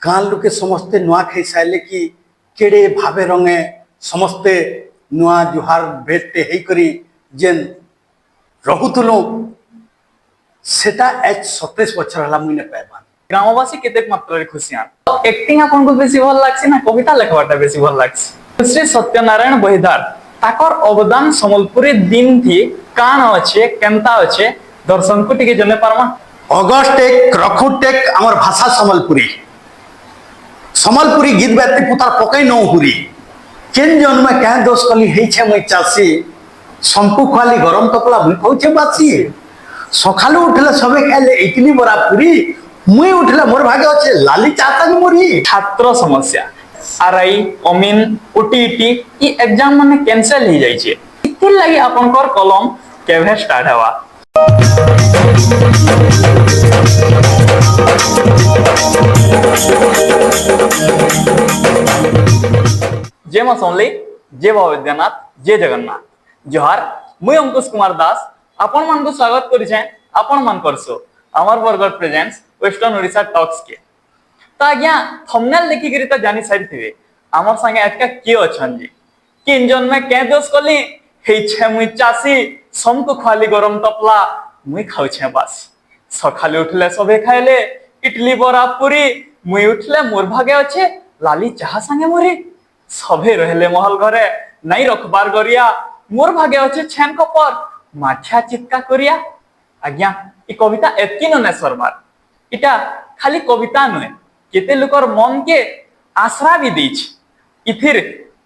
गाँ लोके समस्ते नुआ खाई सारे कि केड़े भावे रंगे समस्ते नुआ जुहार भेटे हे करी जेन रहुतलु सेटा एज 27 बछर हला मुई ने पाइबा। ग्रामवासी केतेक मात्रा खुशियां एक्टिंग आपन को बेसी भल लागसी ना कविता लिखवाटा बेसी भल लागसी। श्री सत्यनारायण बहिदार ताकर अवदान संबलपुरी दिन थी कान अच्छे केंता अच्छे दर्शक को टिके जने पारमा। अगस्त एक रखुट एक हमर भाषा संबलपुरी गीत बैती पुतार पकई नौ हुरी केन जन्म क्या दोष कली हे छे मैं चासी संपु खाली गरम तपला भूल पहुंचे बासी सखालु उठले सबे खाइले इडली बरा पूरी मुई उठले मोर भागे अच्छे लाली चाता मोरी। छात्र समस्या आरआई अमीन ओटीटी ई एग्जाम माने कैंसिल हो जाई छे इति लागि आपनकर कलम केभे स्टार्ट हवा। जय मां सोनली जय बाबा विद्यानाथ जय जगन्नाथ जोहार मुई अंकुश कुमार दास आपण मान को स्वागत करि छै आपण मान करसो Amar Bargarh presents western Odisha talks के। तो आज्ञा थंबनेल देखि करी तो जानि सारि थिबे हमर संगे एटका के अछन जी किन जन में के दोष कली हे छे मुई चासी समको खाली गरम तपला मुई खाउ छे बास सखाले उठले सबे खाइले इडली बरा पूरी मुई उठले मोर भागे अच्छे लाली चाहा संगे मोरी सबे रहले महल घरे नहीं रखबार गरिया मोर भागे अच्छे छेन कपर माछा चित्का करिया। आज्ञा ई कविता एतकी न सरबार इटा खाली कविता नुहे केते लोकर मन के आश्रा भी देछ इथिर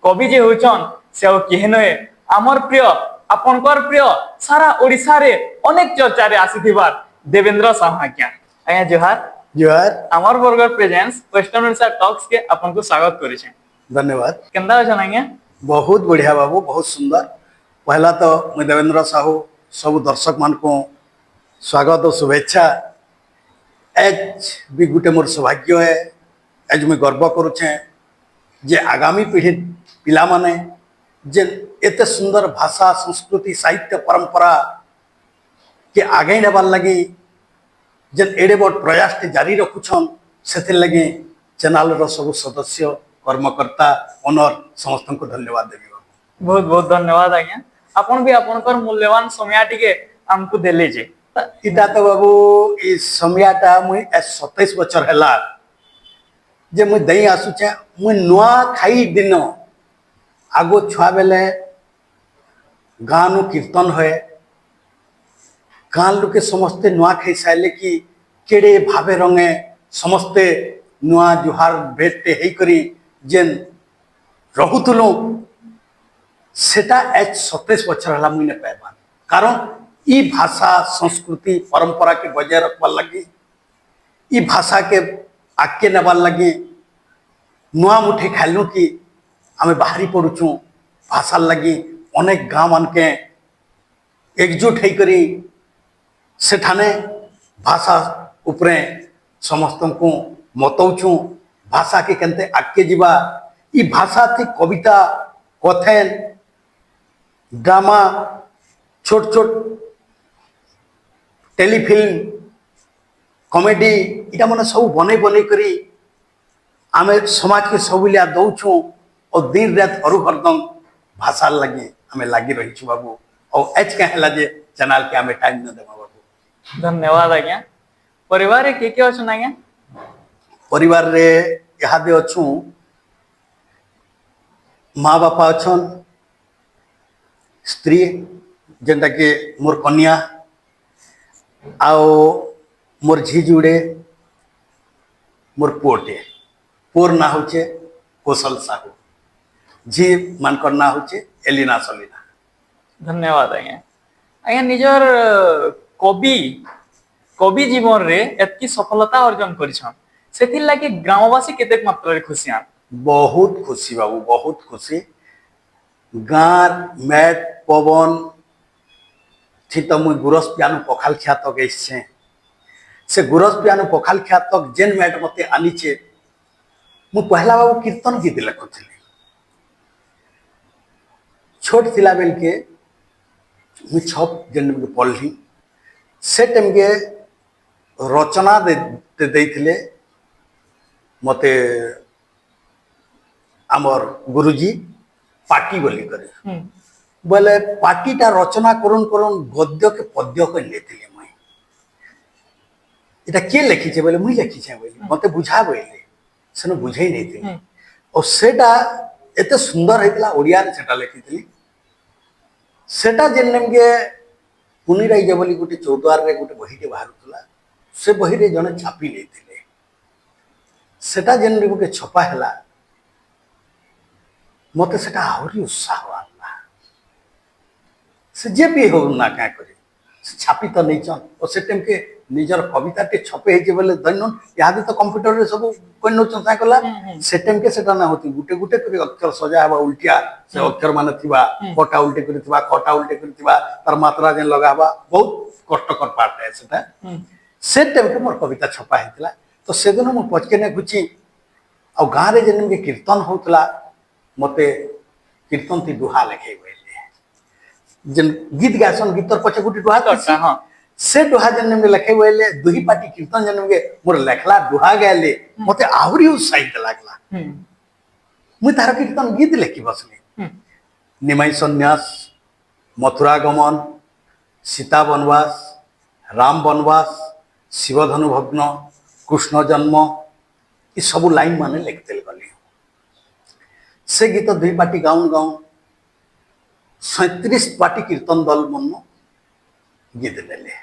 कवि जे होचन से केहे नहे आमर प्रिय आपनकर प्रिय सारा ओडिसा रे अनेक चर्चा रे आसीथिबार देवेंद्र साहू। आज्ञा आज्ञा जोहार जोहार Amar Bargarh presents western Odisha talks के आपन को स्वागत करि छै। धन्यवाद। केंदा अछन आज्ञा? बहुत बढ़िया बाबू बहुत सुंदर। पहला तो मैं देवेंद्र साहू सब दर्शक मान को स्वागत और शुभेच्छा। एज भी गोटे मोर सौभाग्य है एज मैं गर्व करुचे जे आगामी पीढ़ी पिला माने जे एते सुंदर भाषा संस्कृति साहित्य परंपरा के आगे नेबार लगी जेन एडे बड़ प्रयास जारी रखुछन से लगे चैनल रो सब सदस्य कर्मकर्ता ओनर समस्त को धन्यवाद देबी बाबू। बहुत बहुत धन्यवाद आज्ञा आपण भी आपनकर मूल्यवान समय टिके हमको देले जे इटा तो बाबू ई समयटा मुई 27 बछर हला जे मुई दई आसुचे मुई नुआ खाई दिन आगो छुआ बेले गानु कीर्तन होए गाँ लोके समस्ते नुआ खाई सारे कि केड़े भावे रंगे समस्ते नुआ जुहार भेटे हे करी जेन रहुतलु सेटा एज 27 बछर हला मुई ने पाइबा। कारण ई भाषा संस्कृति परंपरा के बजाय रखबार लगी ई भाषा के आगे नेबार लगी नुआ मुठे खाइलु कि आमे बाहरी पड़ुचु भाषा लगी अनेक गाँव मान के एकजुट हे करी सेठाने भाषा उपरे समस्त को मतौचु भाषा के केनते आगे जीवा ई भाषा थी कविता कथन ड्रामा छोट छोट टेलीफिल्म कॉमेडी इटा मन सब बने बने करी आमे समाज के सब लिया दौछू और दिन रात हरु हरदम भाषा लगे आमे लागी रही छु बाबू और एच कहला जे चैनल के आमे टाइम न देबा बाबू। धन्यवाद आज्ञा। परिवार के अछन आज्ञा? परिवार रे इहादे अछु माँ बापा अछन स्त्री जेनटा के मोर कन्या आओ मोर झी जुड़े मोर पुओटे पुर ना होचे कौशल साहू झी मानकर ना होचे एलिना सलीना। धन्यवाद आज्ञा। आज्ञा निजर कवि कवि जीवन रे एतकी सफलता अर्जन करिछन सेथिर लागि ग्रामवासी केतेक मात्रा रे खुशियां? बहुत खुशी बाबू बहुत खुशी। गाँ मैट पवन थी तो मुई गुरस पियानु पखाल खिया तक एसछे से गुरस पियानु पखाल खिया तक जेन मैट मते आनीचे मु पहला बाबू कीर्तन गीत लिखुଥିଲି छोट थिला बेल के मु छप जेन पढ़ली से टाइम के रचना देथिले मते आमर गुरुजी पाटी बोली करे बोले पाटीटा रचना करुन करुन गद्य के पद्य कर लेते मुई এটা কে লিখিছে বলে মুই লিখিছে বলে মতে বুঝা বইলে সেন বুঝাই নেইଥିଲି और সেটা এত সুন্দর হইতলা ওড়িয়ারে সেটা লিখিଥିଲି সেটা যেন নেমগে পুনিরাই যে বলি গোটে চৌদ্বারে গোটে বহিতে বাহারুতলা সে বহিরে জনে ছাপি নেইଥିଲେ সেটা যেন গোটে ছপা হেলা মতে সেটা আହୁରି উৎসাহ আনলা से जे भी हो ना क्या करे छापी तो नहीं चन और से टाइम के निजर कविता टे छपे है जे बोले दैनन याद तो कंप्यूटर रे सब कोन नो चंसा कला से टाइम के सेटा ना होती गुटे गुटे करे अक्षर सजा हवा उल्टिया से अक्षर माने थिबा कोटा उल्टे करे थिबा कोटा उल्टे करे थिबा तार मात्रा जे लगाबा बहुत कष्टकर पार्ट है सेटा से टाइम के मोर कविता छपा हेतला तो से दिन मो पचके ने गुची आ गां रे जेन के कीर्तन होतला मते कीर्तन थी दुहा लिखे गए जन गीत गासन गीतर पछे गुटी दुहा करता हां से दुहा जन में लिखे गए दुही पाटी कीर्तन जन में मोर लेखला दुहा गएले मते आहुरी उत्साहित लागला मु तार कीर्तन गीत लिखि बसले निमाई सन्यास मथुरा गमन सीता वनवास राम वनवास शिवधनु भग्न कृष्ण जन्म ये सब लाइन माने लिखते गली से गीत दुई पाटी गाउन गाउन 37 पार्टी कीर्तन दल मन गीत नेले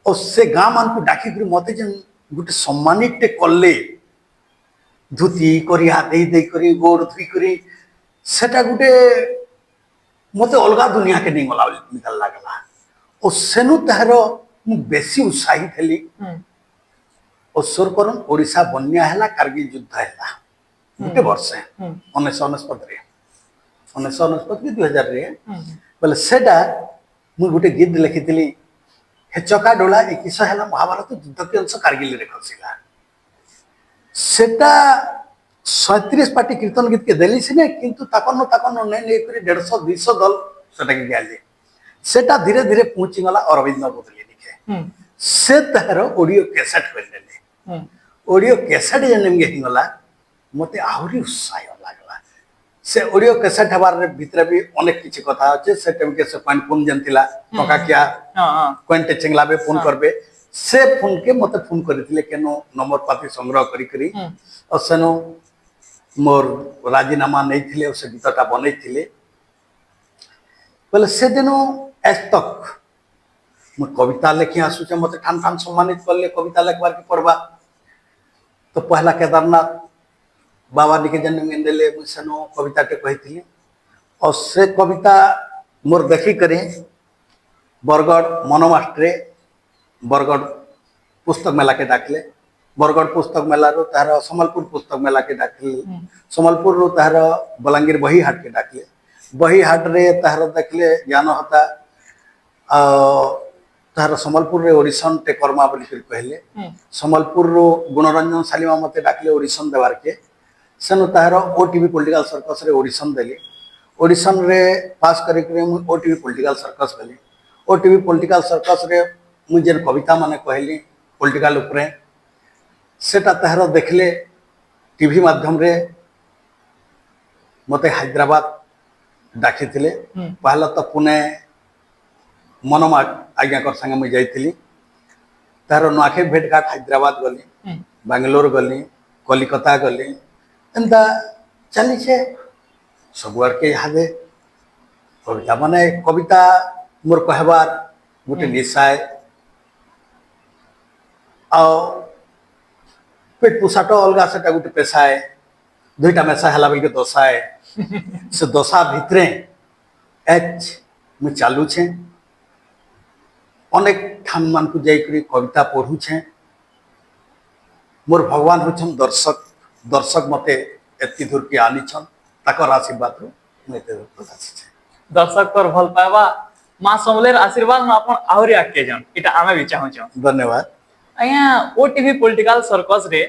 और से गाँ मान को डाकी कर मते जन गोटे सम्मानित टे कले धुती करिया दे करी गोड़ धुई करी सेटा गोटे मते अलगा दुनिया के नहीं गला निकल लागला और सेनु तहरो बेसी उत्साहित हेली और सुर करन ओडिशा बन्या हैला कारगिल युद्ध हैला गोटे वर्ष 1999 रे 1999 2000 रे बोले सेटा मु गोटे गीत लिखितली हे चका डोला इकिस हैला महाभारत युद्ध के अंश कारगिल रे खसिला सेटा 37 पार्टी कीर्तन गीत के देली सिने किंतु ताकन नै नै करी 150 200 दल सेटा के गाले सेटा धीरे धीरे पहुंची गला अरविंद बोतली लिखे से तहरो ऑडियो कैसेट कर लेले ऑडियो कैसेट जने में हिंगला मते आहुरी उत्साह लागला से ऑडियो कैसेट हबार भीतर भी अनेक किछि कथा अछि से टाइम के से पॉइंट फोन जंतिला टका क्या कोन टेचिंग लाबे फोन करबे से फोन के मते फोन करथिले केनो नंबर पाती संग्रह करी करी और सेनो मोर राजीनामा नै थिले से गीतटा बनै थिले बोले से दिनो आज तक मु कविता लिखि आसु छ मते ठान ठान सम्मानित करले कविता लिखबार के पड़बा तो पहला केदारनाथ बाबा निके जन गेंदेले मुसनो कविता के कहिथिले और से कविता मोर देखि करे बरगढ़ मनोमास्ट्रे बरगढ़ पुस्तक मेला के डाकले बरगढ़ पुस्तक मेला रो तार समलपुर पुस्तक मेला के डाकले समलपुर रो तार बलांगीर बही हाट के डाकले बही हाट रे तार देखले ज्ञान होता तार समलपुर रे ऑडिशन टे कर्मा बोली कहले समलपुर रो गुणरंजन सालिमा मते डाकले ऑडिशन देवार के सेनो तार ओटीवी पॉलिटिकल सर्कस रे ऑडिशन देली ऑडिशन रे पास करे करे मु ओटीवी पॉलिटिकल सर्कस गली ओटीवी पॉलिटिकल सर्कस रे मु जेन कविता माने कहली पॉलिटिकल ऊपर सेटा तार देखले टीवी माध्यम रे मते हैदराबाद डाकी थिले पहला तो पुणे मनोमा आज्ञा कर संगे मुझे जाइली तार नुआखे भेट घाट हैदराबाद गली बेंगलोर गली कलिकता गली एंता चली छे सबुआर के यादे कविता माने कविता मोर कहबार गोटे निशाय आ पेट पोषाटा अलगा सेटा गोटे पेशाए दुईटा मेसा हला बेल के दशाए से दशा भितरे एच मु चालू छे अनेक ठान मान को जाई करी कविता पढ़ू छे मोर भगवान होछन दर्शक दर्शक मते एति दूर के आनी छन ताकर आशीर्वाद रो मते प्रकाश छे दर्शक पर भल पावा मां समलेर आशीर्वाद न अपन आहुरी आके जन इटा आमे भी चाहू छ धन्यवाद आया ओटीवी पॉलिटिकल सर्कस रे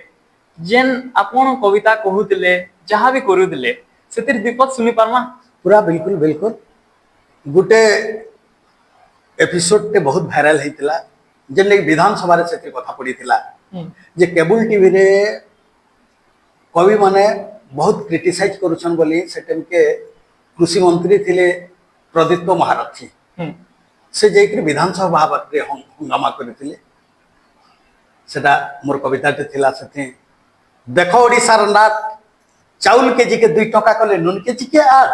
जेन अपन कविता कहूतिले जहां भी करूतिले सेतिर विपद सुनि पारमा पूरा बिल्कुल बिल्कुल गुटे एपिसोड ते बहुत वायरल हेतिला जेन विधानसभा रे सेतिर कथा पड़ीतिला जे केबल टीवी रे कवि माने बहुत क्रिटिसाइज करुछन बोली से टाइम के कृषि मंत्री थिले प्रदीप्त महारथी से जाकर विधानसभा भाव हंगामा करथिले सेटा मोर कविताटे थिला सेठी देखो ओडिशार नाथ चाउल केजी के 2 टका कले नून केजी के 8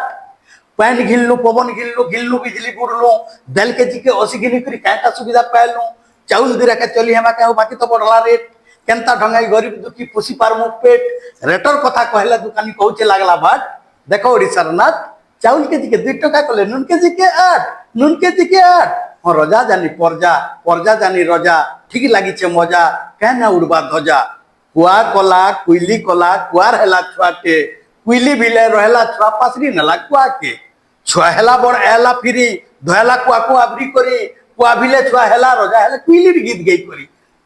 पैन घिनलु पवन घिनलु घिनलु बिजली बुड़लु दाल केजी के 80 घिनी करी काटा सुविधा पाइलु चाउल दिरा के चली हेमा के बाकी तो बढ़ला रेट केनता ढंगाई गरीब दुखी पोसी पारमु पेट रेटर कथा कहला दुकानी कहूचे लागला बाट देखो ओडिशार नाथ चाउल केजी के 2 टका कले नून केजी के 8 नून केजी के 8 हाँ रजा जानी परजा परजा जानी रजा ठीक लगी मजा कहना उड़वा ध्वजा कुआ कला कुइली कला कुआर हेला छुआटे कुइली बिले रहेला छुआ पासरी नला कुआ के छुआ हेला बड़ एला फिरी धोला कुआ को आबरी करी कुआ बिले छुआ हेला रजा हेला कुइली गीत गई करी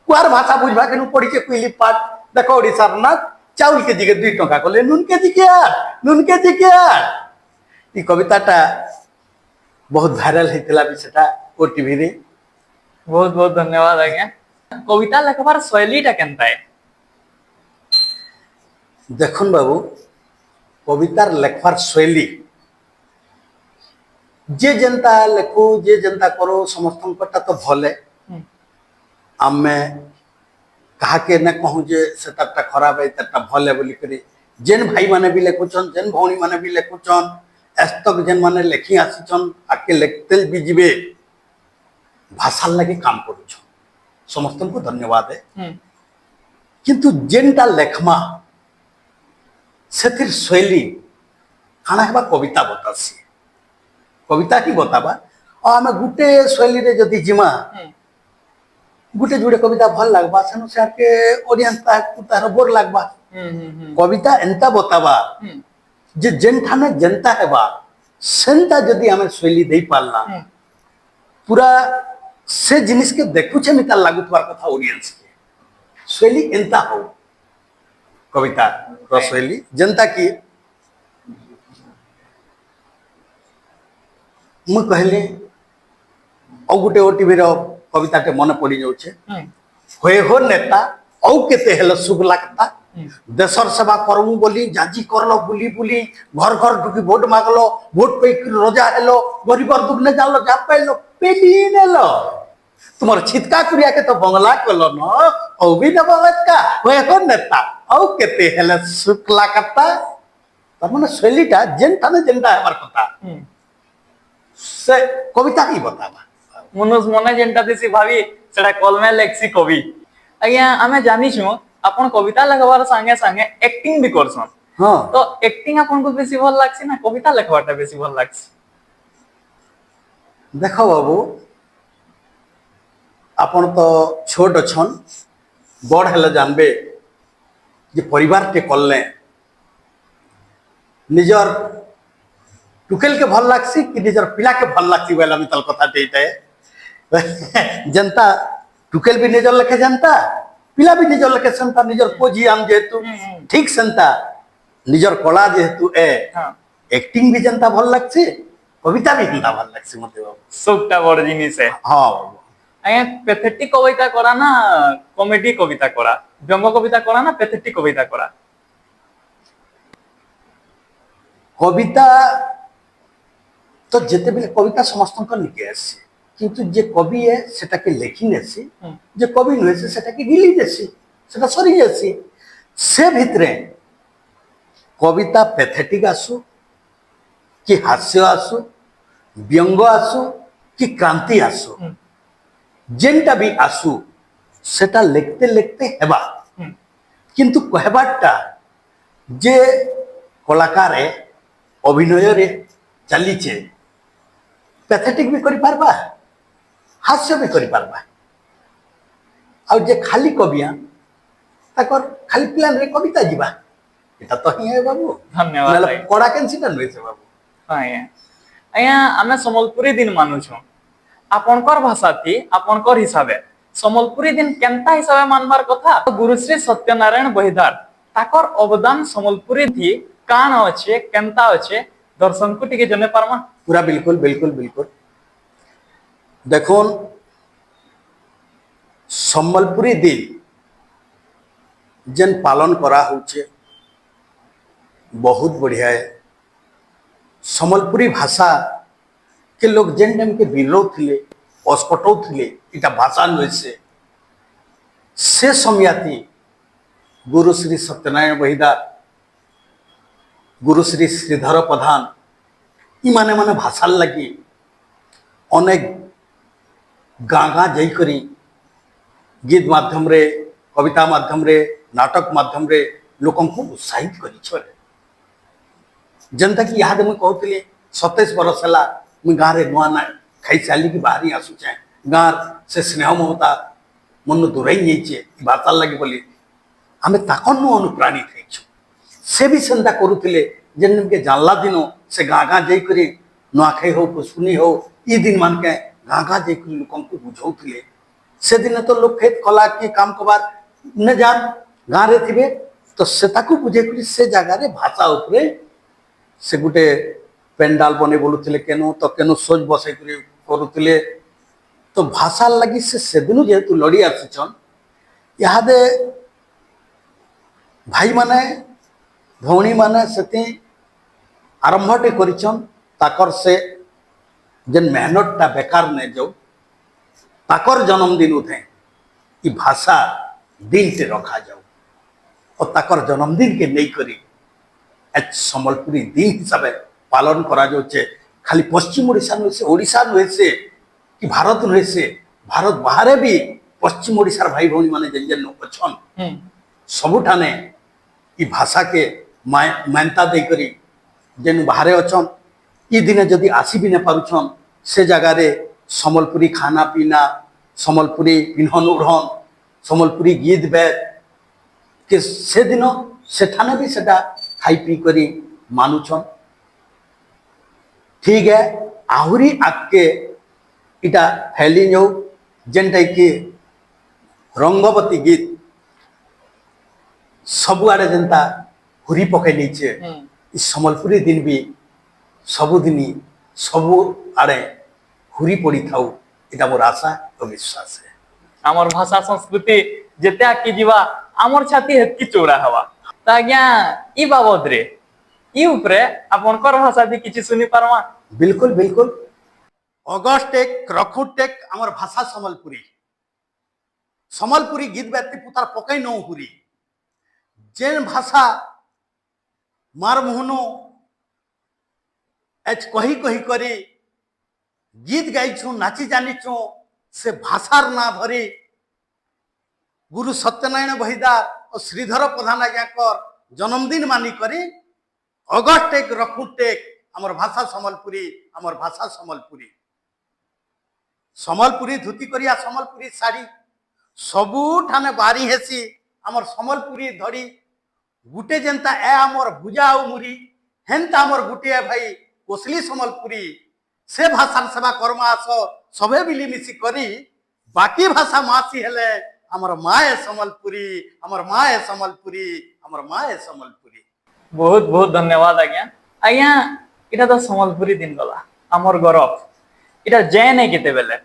कुआर भाषा बुझवा के पड़ी के कुइली पाठ देखो ओडिशार नाथ चाउल के जी के 2 टका कले नून के जी के 8 नून के जी के 8 ई कविताटा बहुत भाइराल हेतिला भी सेटा ओटीवी रे बहुत बहुत धन्यवाद आज्ञा कविता लेखबार शैलीटा केनता है देखुन बाबू कवितार लेखबार शैली जे जनता लेखु जे जनता करो समस्त तो भले आमे कहा के न कहूँ जे सेटा खराब है तेटा भले बोली करी जेन भाई माने भी लेखुचन जेन भौणी माने भी लेखुचन एस्तक जेन माने लेखी आसीचन आके लेखते भी जीवे भाषा लगे काम करुछन समस्त को धन्यवाद है किंतु जेनटा लेखमा सेथिर शैली काना हेबा कविता बतासी कविता ही बताबा और आमे गुटे शैली रे जदी जिमा गुटे जुड़े कविता भल लागबा सेनु से के ऑडियंस तार बोर लागबा कविता एंता बताबा जे जेनठाने जनता हेबा सेंता जदी आमे शैली देई पालना पूरा से जिनिस के देखुचे मिता लागुतवार कथा ऑडियंस के शैली एंता हो कविता शैली जनता की मु कहले औ गुटे ओटीवी रो कविताटे मन पड़ी जाउछे होए हो नेता औ केते हेल सुख लागता देशर सेवा करमु बोली जाजी करलो बुली बुली घर घर ढुकी वोट मागलो वोट पे रजा हेलो गरीबर दुखने जालो जा पाइलो पेली नेलो तुम्हार छिटका कुरिया के तो बंगला कलो न औ भी न बंगला होए हो नेता औ केते हेल सुख लागता तर माने शैलीटा जेनटा ने जेनटा हेबार कथा से कविता ही बताबा मनुष्य मने जेनटा देसी भावी सेटा कलमे लेक्सी कवि आज्ञा आमे जानी छु आपण कविता लेखबार संगे संगे एक्टिंग भी करछन हां तो एक्टिंग आपण को बेसी भल लागछि ना कविता लेखबाटा बेसी भल लागछि देखो बाबू आपण तो छोट छन बड़ हेले जानबे जे परिवार के कल्ले निजर टुकेल के भल लागसी कि निजर पिला के भल लागसी वाला मितल कथा देइते जनता टुकेल भी निजर लेखे जनता पिला भी निजर लेखे संता निजर पोजी आम जेतु ठीक संता निजर कला जेतु ए एक्टिंग भी जनता भल लागसी कविता भी जनता भल लागसी मते बाबू सुखटा बड़ जिनिस है हां बाबू आज्ञा पैथेटिक कविता करा ना कॉमेडी कविता करा व्यंग कविता करा ना पैथेटिक कविता करा कविता तो जेते बेले कविता समस्त निके आसी किंतु जे कवि है सेटा के लेखी नेसी जे कवि नुहे से सेटा के गिली देसी सेटा सरी जासी से भितरे कविता पैथेटिक आसु कि हास्य आसु व्यंग आसु कि क्रांति आसु जेनटा भी आसु सेटा लेखते लेखते हेबा किंतु कहबाटा जे कलाकार अभिनय रे चलीचे पैथेटिक भी करि पारबा हास्य भी करि पारबा आ जे खाली कविया ताकर खाली प्लान रे कविता जीवा एटा तो ही है बाबू धन्यवाद नला कोडा कैंसिडन होय से बाबू आज्ञा आज्ञा आमे सम्बलपुरी दिन मानु छु आपनकर भाषा थी आपनकर हिसाबे सम्बलपुरी दिन केनता हिसाबे मानबार कथा गुरुश्री सत्यनारायण बहिदार ताकर अवदान सम्बलपुरी थी कान अच्छे केनता अच्छे दर्शक को टिके जने पारमा पूरा बिल्कुल बिल्कुल बिल्कुल देखोन सम्बलपुरी दिन जेन पालन करा होचे बहुत बढ़िया है। सम्बलपुरी भाषा के लोग जेन टाइम के विरोध थे अस्पटौ थे इटा भाषा नुहे से समयाती गुरु श्री सत्यनारायण बहिदार गुरु श्री श्रीधर प्रधान इमाने माने भाषा लगी अनेक गाँ गाँ जाइकरी गीत माध्यम रे कविता माध्यम रे नाटक माध्यम रे लोकन को उत्साहित करी जनता की याद मुझे कहती 27 बरस है मुझे गाँव में नुआ ना खाई साली की बाहरी आसूचे गाँव से स्नेह ममता मन दूरई जाइए भाषा लगे बोली आम ताकन अनुप्राणित से भी सेंता करुले जेन के जानला दिन से गाँ गाँ जाइकरी नुआखाई हो पुष्पुनी हो ई दिन मान के गाँ गाँ जाइकरी लोक को बुझाऊे से दिन तो लोग खेत कला कि काम कबार न जान गाँव रे थे तो से बुझे से जगार भाषा उपरे से गोटे पेंडाल बने बोलुले केनो तो केनो सोच बसई करुले तो भाषा लगी से दिन जेहेतु लड़ी आसीचन इहादे भाई माने भौणी माने से आरंभटे करिचन ताकर से जेन मेहनतटा बेकार ने जाऊ ताकर जन्मदिन उठे ई भाषा दिल से रखा जाऊ और ताकर जन्मदिन के नहीं करी आज सम्बलपुरी दिन हिसाब पालन करा जाउछे खाली पश्चिम ओडिशा नुहे से ओडिशा नुहे से कि भारत नुहे से भारत बाहर भी पश्चिम ओडिशार भाई भौणी माने जेन जेन अछन सबुठाने ई भाषा के मान्यता दे करी जेन बाहर अछन ई दिने जदि आसी भी न पारुछन से जगार सम्बलपुरी खाना पीना सम्बलपुरी पिन्हन उड़न सम्बलपुरी गीत बैत के से दिन सेठाने भी सेटा खाई पी करी मानुछन ठीक है आहरी आगे इटा फैली जाऊ जेनटा कि रंगवती गीत सबुआड़े जेनता हुरी पकई नहीं सम्बलपुरी दिन भी सबुदिन सबु आड़े हुरी पड़ी थाऊ इटा मोर आशा और विश्वास है आमर भाषा संस्कृति जेते आकी जीवा आमर छाती हेतकी चौड़ा हवा तो आज्ञा ई बाबद रे ई उपरे आपन कर भाषा दी किछि सुनी पारमा बिल्कुल बिल्कुल अगस्ट एक रखुट टेक आमर भाषा सम्बलपुरी सम्बलपुरी गीत बैती पुतार पकई नौ हुरी जेन भाषा मार मुहनो एच कही कही करी गीत गाइछु नाची जानिछु से भाषार ना धरी गुरु सत्यनारायण बहिदार और श्रीधर प्रधान आज्ञाकर जन्मदिन मानी करी अगस्ट एक रखुट टेक आमर भाषा सम्बलपुरी आमर भाषा सम्बलपुरी सम्बलपुरी धोती करिया सम्बलपुरी साड़ी सबू ठाने बारी हेसी आमर सम्बलपुरी धड़ी गुटे जेनता ए आमर भुजा और मुरी हेनता आमर गुटे भाई कोसली सम्बलपुरी से भाषार सेवा कर्मा आस सबे मिलिमिशि करी बाकी भाषा मासी हेले आमर माए सम्बलपुरी आमर माए सम्बलपुरी आमर माए सम्बलपुरी बहुत बहुत धन्यवाद आज्ञा आज्ञा इटा तो सम्बलपुरी दिन गला आमर गौरव इटा जय नहीं केते बेले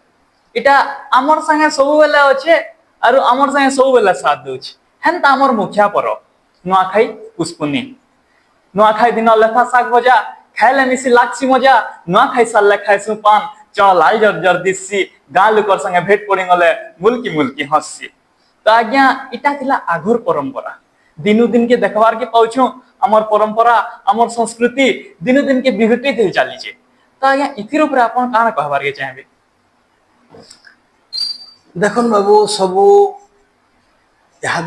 इटा आमर संगे सब बेले अच्छे और आमर संगे सब बेले साथ दूछ हेन आमर मुखिया पर्व नुआखाई पुष्पुनी नुआखाई दिन लेथा साग भजा खाइले मिसी लागसी मजा नुआखाई साले खाइसु पान चढ़ लाल जर जर दिसी गाँ लोकर संगे भेट पड़ी गले मुल्की मुल्की हंसी तो आज्ञा इटा थिला आघुर परंपरा दिनु दिन के देखबार के पाउछु आमर परंपरा आमर संस्कृति दिनु दिन के विघटित हो चली छे तो आज्ञा इथिर ऊपर आपन काना कहबार के चाहबे देखन बाबू सबू यहाँ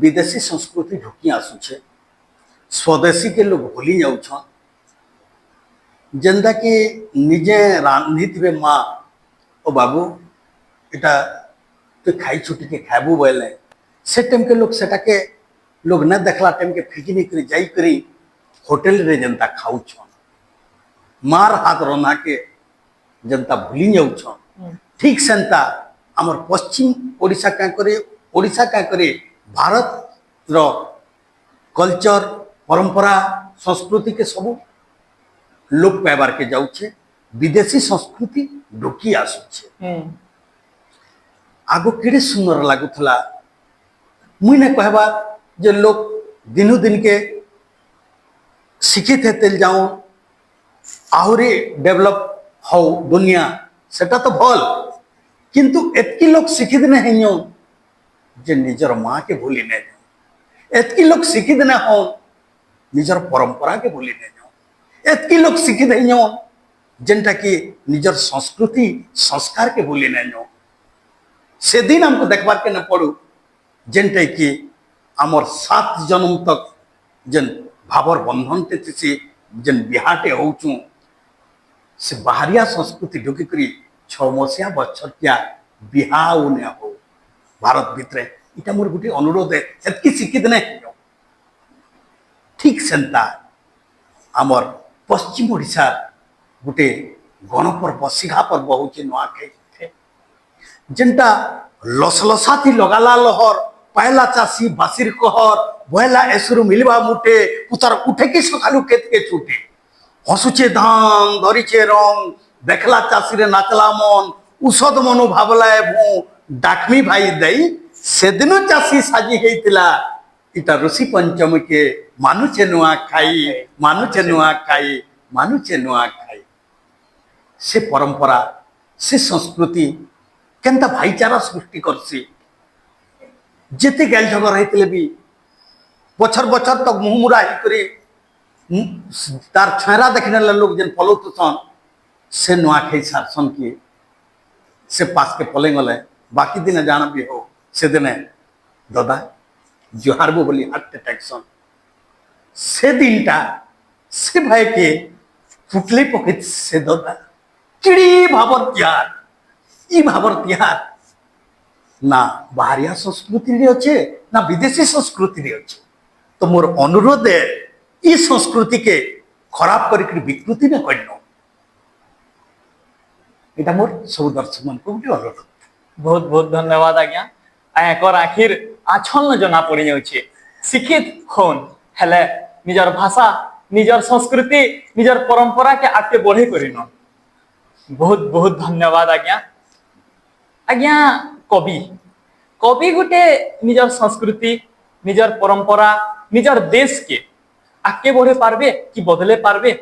विदेशी संस्कृति ढुकी आसुचे स्वदेशी के लोग भूली जाऊन जेनता कि निजे रांधी थे माँ ओ बाबू इटा तो खाई छुटी के खाबू बोले से टाइम के लोग सेटा के लोग न देखला टाइम के फिकिनी करी जाई करी होटल रे जनता खाऊ छन मार हाथ रना के जनता भूली जाऊन ठीक सेंता आमर पश्चिम ओडिशा क्या करे भारत रो कल्चर परंपरा संस्कृति के सब लोक पाइबार के जाऊे विदेशी संस्कृति ढुकी आसुचे आगो केड़े सुंदर लगुला मुई ने कहबार जे लोग दिनु दिन के ଶିକ୍ଷିତ ହେତେ ଯାଉଁ ଆହୁରି ଡେଭଲପ ହଉ ଦୁନିଆ ସେଟା ତ ଭଲ, କିନ୍ତୁ ଏତକି ଲୋକ ଶିକ୍ଷିତ ନାଇଁ ହେଇଯାଉଁ ଯେ ନିଜର ମାँ के भूली नहीं जाऊं, एतकी लोग शिक्षित न हो निजर परंपरा के भूली नहीं जाऊं, एतकी लोग शिक्षित नहीं जाऊं जेनटा कि निजर संस्कृति संस्कार के भूली नहीं जाऊं। से दिन हमको देखबार के न पड़ू जेनटा कि आमर 7 जन्म तक जेन भावर बंधन ते जेन बिहाटे होचू से बाहरिया संस्कृति ढुकी करी 6 मसिया बछटिया बिहाव ने हो भारत भितरे इटा मोर गुटे अनुरोध है एतकी शिक्षित नहीं ठीक सेंता आमर पश्चिम ओडिशा गुटे गणपर्व सिघा पर्व हूँ नुआखाई जेनटा लसलसाती लगाला लहर पायला चाषी बासिर कहर बहला एसुरु मिलवा मुठे पुतार उठे कि सकालू केतके छुटे हसुचे धान धरिचे रंग देखला चाषी रे नाचला मन उषद मनु भावलाए भू डाकमी भाई दई सेदिन चाषी साजी हेतिला इटा ऋषि पंचम के मानुचे नुआ खाई मानुचे नुआ खाई मानुचे नुआ खाई से परंपरा से संस्कृति केनता भाईचारा सृष्टि करसी जेते गैल झगड़ हेतले भी बछर बछर तक मुहमुरा ही करी तार छेरा देखने लोग जेन पलौतसन से नुआखाई सारसन की से पास के पले गले बाकी दिन जाना भी हो से दिने दादा जुहार बो बोली हाथ टेक्सन से दिनटा से भाई के फुटले पकेट से दादा किड़ी भावर त्यार ई भावर त्यार ना बाहरिया संस्कृति रे अच्छे ना विदेशी संस्कृति रे अच्छे तो मोर अनुरोध है ई संस्कृति के खराब करके विकृति न करनो एटा मोर सब दर्शक मन को भी अनुरोध। बहुत बहुत धन्यवाद आज्ञा एकर आखिर आछन्न जना पड़ी जाउछे शिक्षित होन हेले निजर भाषा निजर संस्कृति निजर परंपरा के आगे बढ़े करिनो बहुत बहुत धन्यवाद आज्ञा। आज्ञा कवि कवि गुटे निजर संस्कृति निजर परंपरा निजर देश के आगे बढ़े पारबे कि बदले पारबे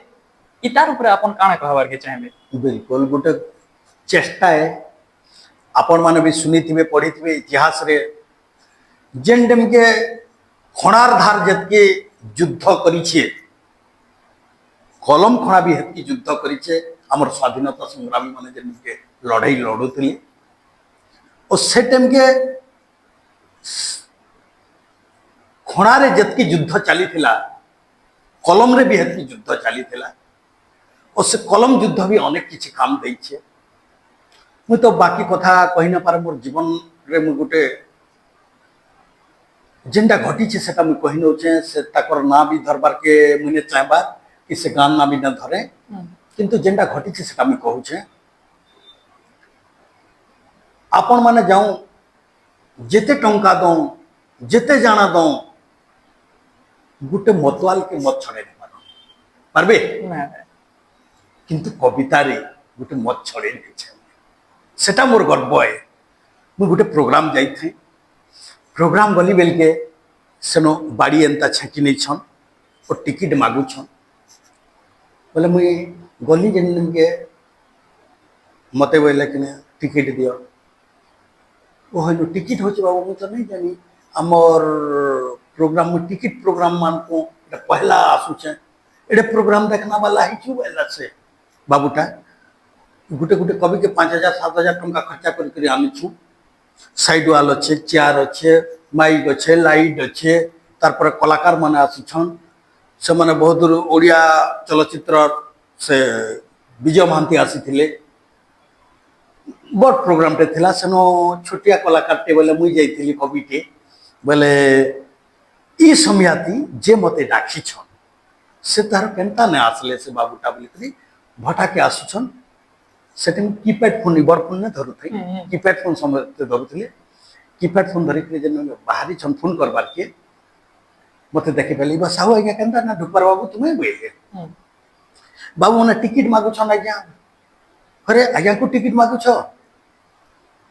इतार ऊपर अपन काना कहबार के चाहबे। बिल्कुल गोटे चेष्टा है आपण माने भी सुनीथिबे पढ़िथिबे इतिहास रे जेन डेम के खणार धार जतके युद्ध करिछे कलम खणा भी हेतकी युद्ध करिछे हमर स्वाधीनता संग्रामी माने जेन के लड़ाई लड़ुतली और से टाइम के खणा रे जतकी युद्ध चली थिला कलम रे भी हेतकी युद्ध चली थिला और से कलम युद्ध भी अनेक किछि काम दैछे मुझे तो बाकी कथा कही ना पारे मोर जीवन रे मु गुटे जेनटा घटी से सेटा मु कही नौचे से ताकर ना भी धरबार के मुने चाहबा कि से गान ना भी न धरे किंतु जेनटा घटी से सेटा मु कहू छे आपण माने जाऊं जेते टंका दो जेते जाना दो गुटे मतवाल के मत छड़े नहीं पारबे किंतु कविता रे गुटे मत छड़े नहीं छे सेटा मोर गर्व है मु गोटे प्रोग्राम जाई थी प्रोग्राम गली बेल के सेनो बाड़ी एंता छेकी नहीं छन और टिकट मागु छन बोले मुई गली जेन के मते बोले कि टिकट दियो ओ हनो टिकट होचे बाबू मु तो नहीं जानी हमर प्रोग्राम में टिकट प्रोग्राम मान को पहला आसु छे एडे प्रोग्राम देखना वाला ही छु वाला से बाबूटा गुटे गुटे कवि के 5,000 7,000 टंका खर्चा कर आनी छु साइड वाल अच्छे चेयर अच्छे माइक अच्छे लाइट अच्छे तार कलाकार माने आसुछन से माने बहुत दूर ओडिया चलचित्र से विजय महांती आसी बड़ प्रोग्राम टे थिला सेनो छोटिया कलाकार टे बोले मुई जाइथिली कवि टे बोले ई समयाती जे मते डाकी छन से तार केनता ने आसले से बाबूटा बोली भटा के आसुछन सेटिंग कीपैड फोन इबर फोन ने धरु थई कीपैड फोन समते धरु थले कीपैड फोन धरि के जन बाहरी छन फोन करबार के मते देखि पेली बस आउ आज्ञा केनता ना ढुपर बाबू तुमे बोले बाबू ने टिकट मागु छन आज्ञा अरे आज्ञा को टिकट मागु छ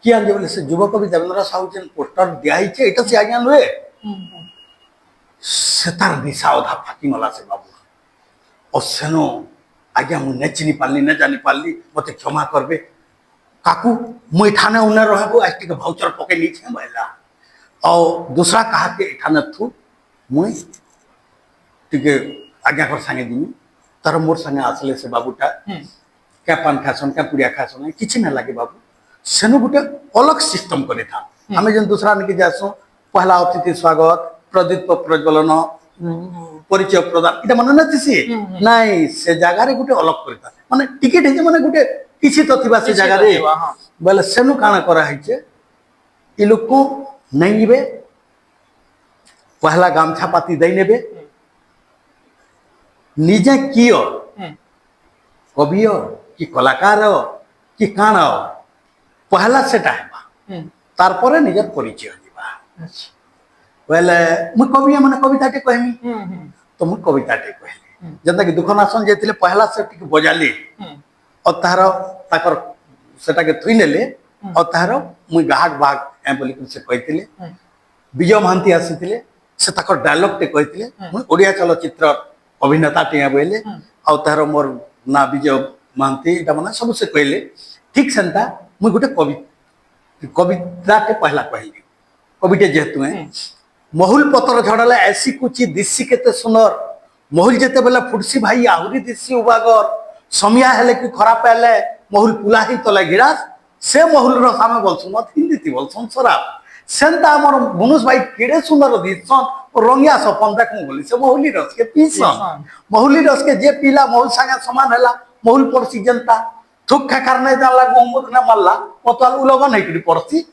कि आन बोले से युवक कवि देवेंद्र साहू जन पोस्टर दियाई छे एटा से आज्ञा नहे से तार दिशा ओधा फाकी मला से बाबू और सेनो आज्ञा मुझे नहीं चिनी पारली नहीं जानी पारली मत क्षमा करबे काकू मुई ठाने उन्हें रहबो आज टिके भाउचर पके नीचे बैला और दूसरा कहा के ठाने थू मुई टिके आज्ञा कर संगे दिमी तार मोर संगे आसले से बाबूटा क्या पान खासन क्या पुड़िया खासन किसी ना लगे बाबू सेनु गोटे अलग सिस्टम करे था हमें जन दूसरा निके जासो पहला अतिथि स्वागत प्रदीप प्रज्वलन परिचय प्रदान इटा मन नथि से नहीं से जगह रे गोटे अलग करता माने टिकेट हे माने गोटे किछि तो थिबा से जगह रे बोले सेनु काना करा है इ लोग को नहीं निबे पहला गामछा पाती दई नेबे निजे कियो कवि कि कलाकार कि काण पहला सेटा है तार परे निजर परिचय दिबा बोले मु कवि माने कविता टे कहमी तो मु कविता टे कहली जंता कि दुखनासन जेतिले पहला से टिक बजाली और तार ताकर सेटा के थुई नेले और तार मु गाहक बाग ए बोली से कहतिले विजय महांती आसीतिले से ताकर डायलॉग टे कहतिले मु ओडिया चलचित्र अभिनेता टे बोले और तार मोर ना विजय महांती एटा माने सब से कहले ठीक सेंता मु गोटे कविता टे पहला कहली कविटे जेतु महुल पतर झड़ाले ऐसी कुची दिशी केते सुंदर महुल जेते बेला फुटसी भाई आहुरी दिशी उबागर समिया हेले कि खराब हेले महुल पुला ही तले गिरास से महुल रो सामे बोलसु मत हिंदी ती बोलसु सराब सेंता हमर मनुष भाई केड़े सुंदर दिसन और रंगिया सपन देखु बोली से महुली रस के पीसन महुली रस के जे पीला महुल संगे समान हैला महुल पड़सी जनता थुक खाकार नहीं जानला गोमुद न मल्ला पतल उलगन है कि पड़सी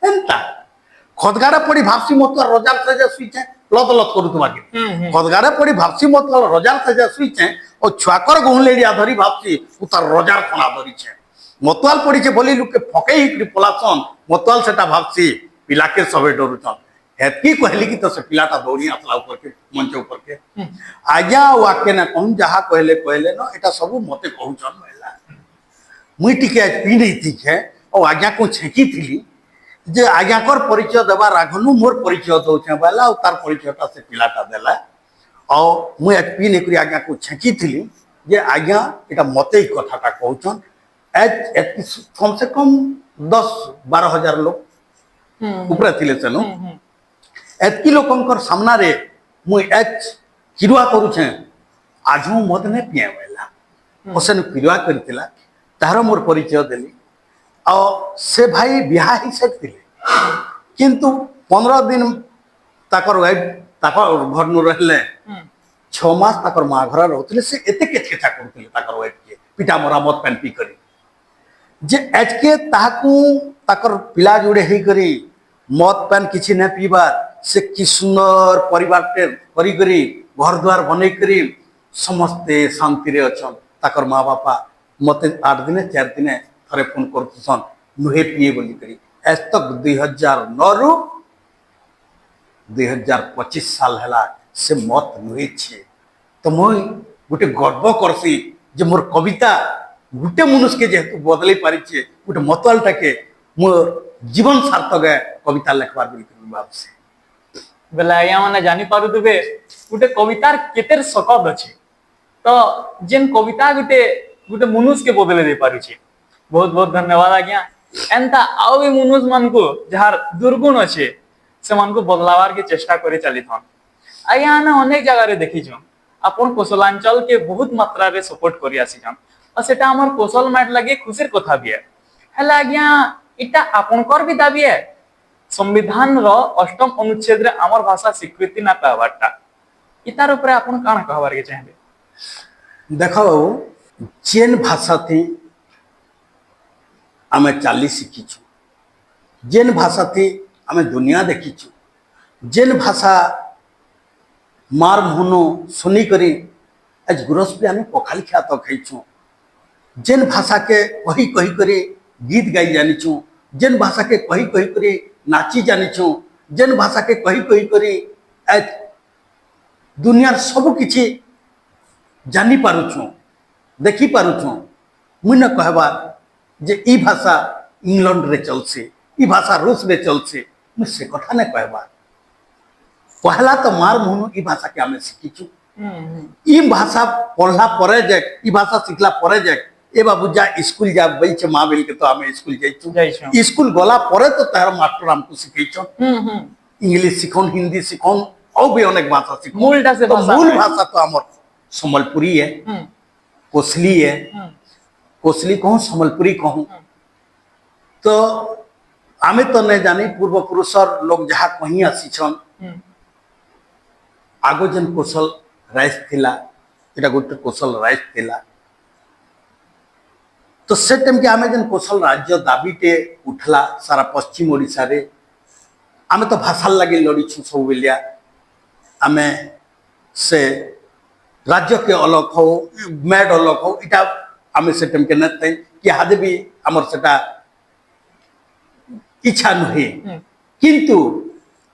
एंता खदगारे पड़ी भापसी मतल रजार से जे सुइचे लत लत करू तुम्हाके खदगारे पड़ी भापसी मतल रजार से जे सुइचे और छुआकर गोहलेड़िया धरी भापसी उतार रजार कोना धरी छे मतल पड़ी छे बोली लुके फके ही पोलासन मतल सेटा भापसी पिला के सबे डरुचन हेतकी कहली कि तो से पिलाटा दौड़ी आतला ऊपर के मंच ऊपर के आज्ञा वाक्य ना कम जहा कहले कहले न एटा सब मते कहउचन होला मुई टिके पी नहीं थी है और आज्ञा को छेकी थिली जे आज्ञाकर परिचय देवा राघनु मोर परिचय दौचे बाला और तार परिचयटा से पिलाटा देला और मुई आज पी नहीं करी आज्ञा को छेकी थिली जे आज्ञा एटा मते ही कथाटा कहउचन एज कम से कम 10-12 हजार लोग ऊपर थिले सेनो एतकी लोकंकर सामना रे मुई एज किरुआ करूछे आजू मद ने पिए वेला ओसन किरुआ करतिला तार मोर परिचय देली और से भाई बिहा ही सकते किंतु 15 दिन ताकर वाइफ ताकर घर नु रहले 6 मास ताकर मां घर रहतले से एते केचकेचा करतले ताकर वाइफ के पिटा मरा मत पेन पी करी जे एज के ताकू ताकर पिला जोड़े ही करी मत पेन किछि न पीबा से कि सुंदर परिवार टे करी करी घर द्वार बनै करी समस्ते शांति रे अछन ताकर मां बापा मते 8 दिन 4 दिन थरे फोन करतसन नुहे पिए बोली करी आज तक 2009 रु 2025 साल हला से मत नुहे छे तो मोय गुटे गर्व करसी जे मोर कविता गुटे मनुष्य के जेतु बदलै पारि छे गुटे मतवाल टाके मोर जीवन सार्थक है कविता लिखबार बोली करी बाप से बेला आया माने जानि पारु दुबे गुटे कवितार केतेर सकत अछि तो जेन कविता गुटे मनुष्य के बदले दे पारि छे बहुत बहुत धन्यवाद आज्ञा एंता आउ भी मनुष्य मान को जार दुर्गुण अच्छे से मान को बदलावार के चेष्टा करे चली था आज्ञा ना अनेक जगह रे देखी छन अपन कौशलांचल के बहुत मात्रा रे सपोर्ट करी आसी छन और सेटा हमर कौशल माट लगे खुशीर कथा भी है हला आज्ञा इटा अपन कर भी दाबी है संविधान रो 8म अनुच्छेद रे हमर भाषा स्वीकृति ना पावाटा इतार ऊपर अपन काना कहबार के चाहबे देखो चीन भाषा थी आमे चाली शिखीचु जेन भाषा थी आमे दुनिया देखीचु जेन भाषा मार मुहनो सुनी करी आज गुरस पे आमे पखाली ख्यात खाइछु जेन भाषा के कही कही करे गीत गाई जानिछु जेन भाषा के कही कही करे नाची जानिछु जेन भाषा के कही कही करे आज दुनिया सब किछि जानी पारुछु देखी पारुछु मुन कहबार जे ई भाषा इंग्लैंड रे चलसे ई भाषा रूस रे चलसे मुझसे कथा ने कहबार पहला तो मार मुहनु ई भाषा के आमे शिखीछु ई भाषा पढ़ला परे जे ई भाषा सिखला परे जे ए बाबू जा स्कूल जा बई छे माँ बेल के तो हमें स्कूल जाइछु जाइछु। स्कूल गला परे तो तार मास्टर हमको सिखैछन इंग्लिश सिखोन हिंदी सिखोन और भी अनेक भाषा सिखोन मूलटा से तो भाषा मूल है। भाषा तो हमर संबलपुरी है कोसली है कोसली कहूँ संबलपुरी कहूँ तो आमे तो नहीं जानी पूर्व पुरुषर लोग जहाँ कहीं आसीछन आगो जन कौशल राइस थिला एटा गोटे कौशल राइस थिला तो से टाइम के आमे जन कौशल राज्य दाबीटे उठला सारा पश्चिम ओडिशा रे आमे तो भाषा लगे लड़ी छु सब बेलिया आमे से राज्य के अलग हो मैड अलग हो इटा आमे से टाइम के नते कि हादे भी हमर सेटा इच्छा नुहे किंतु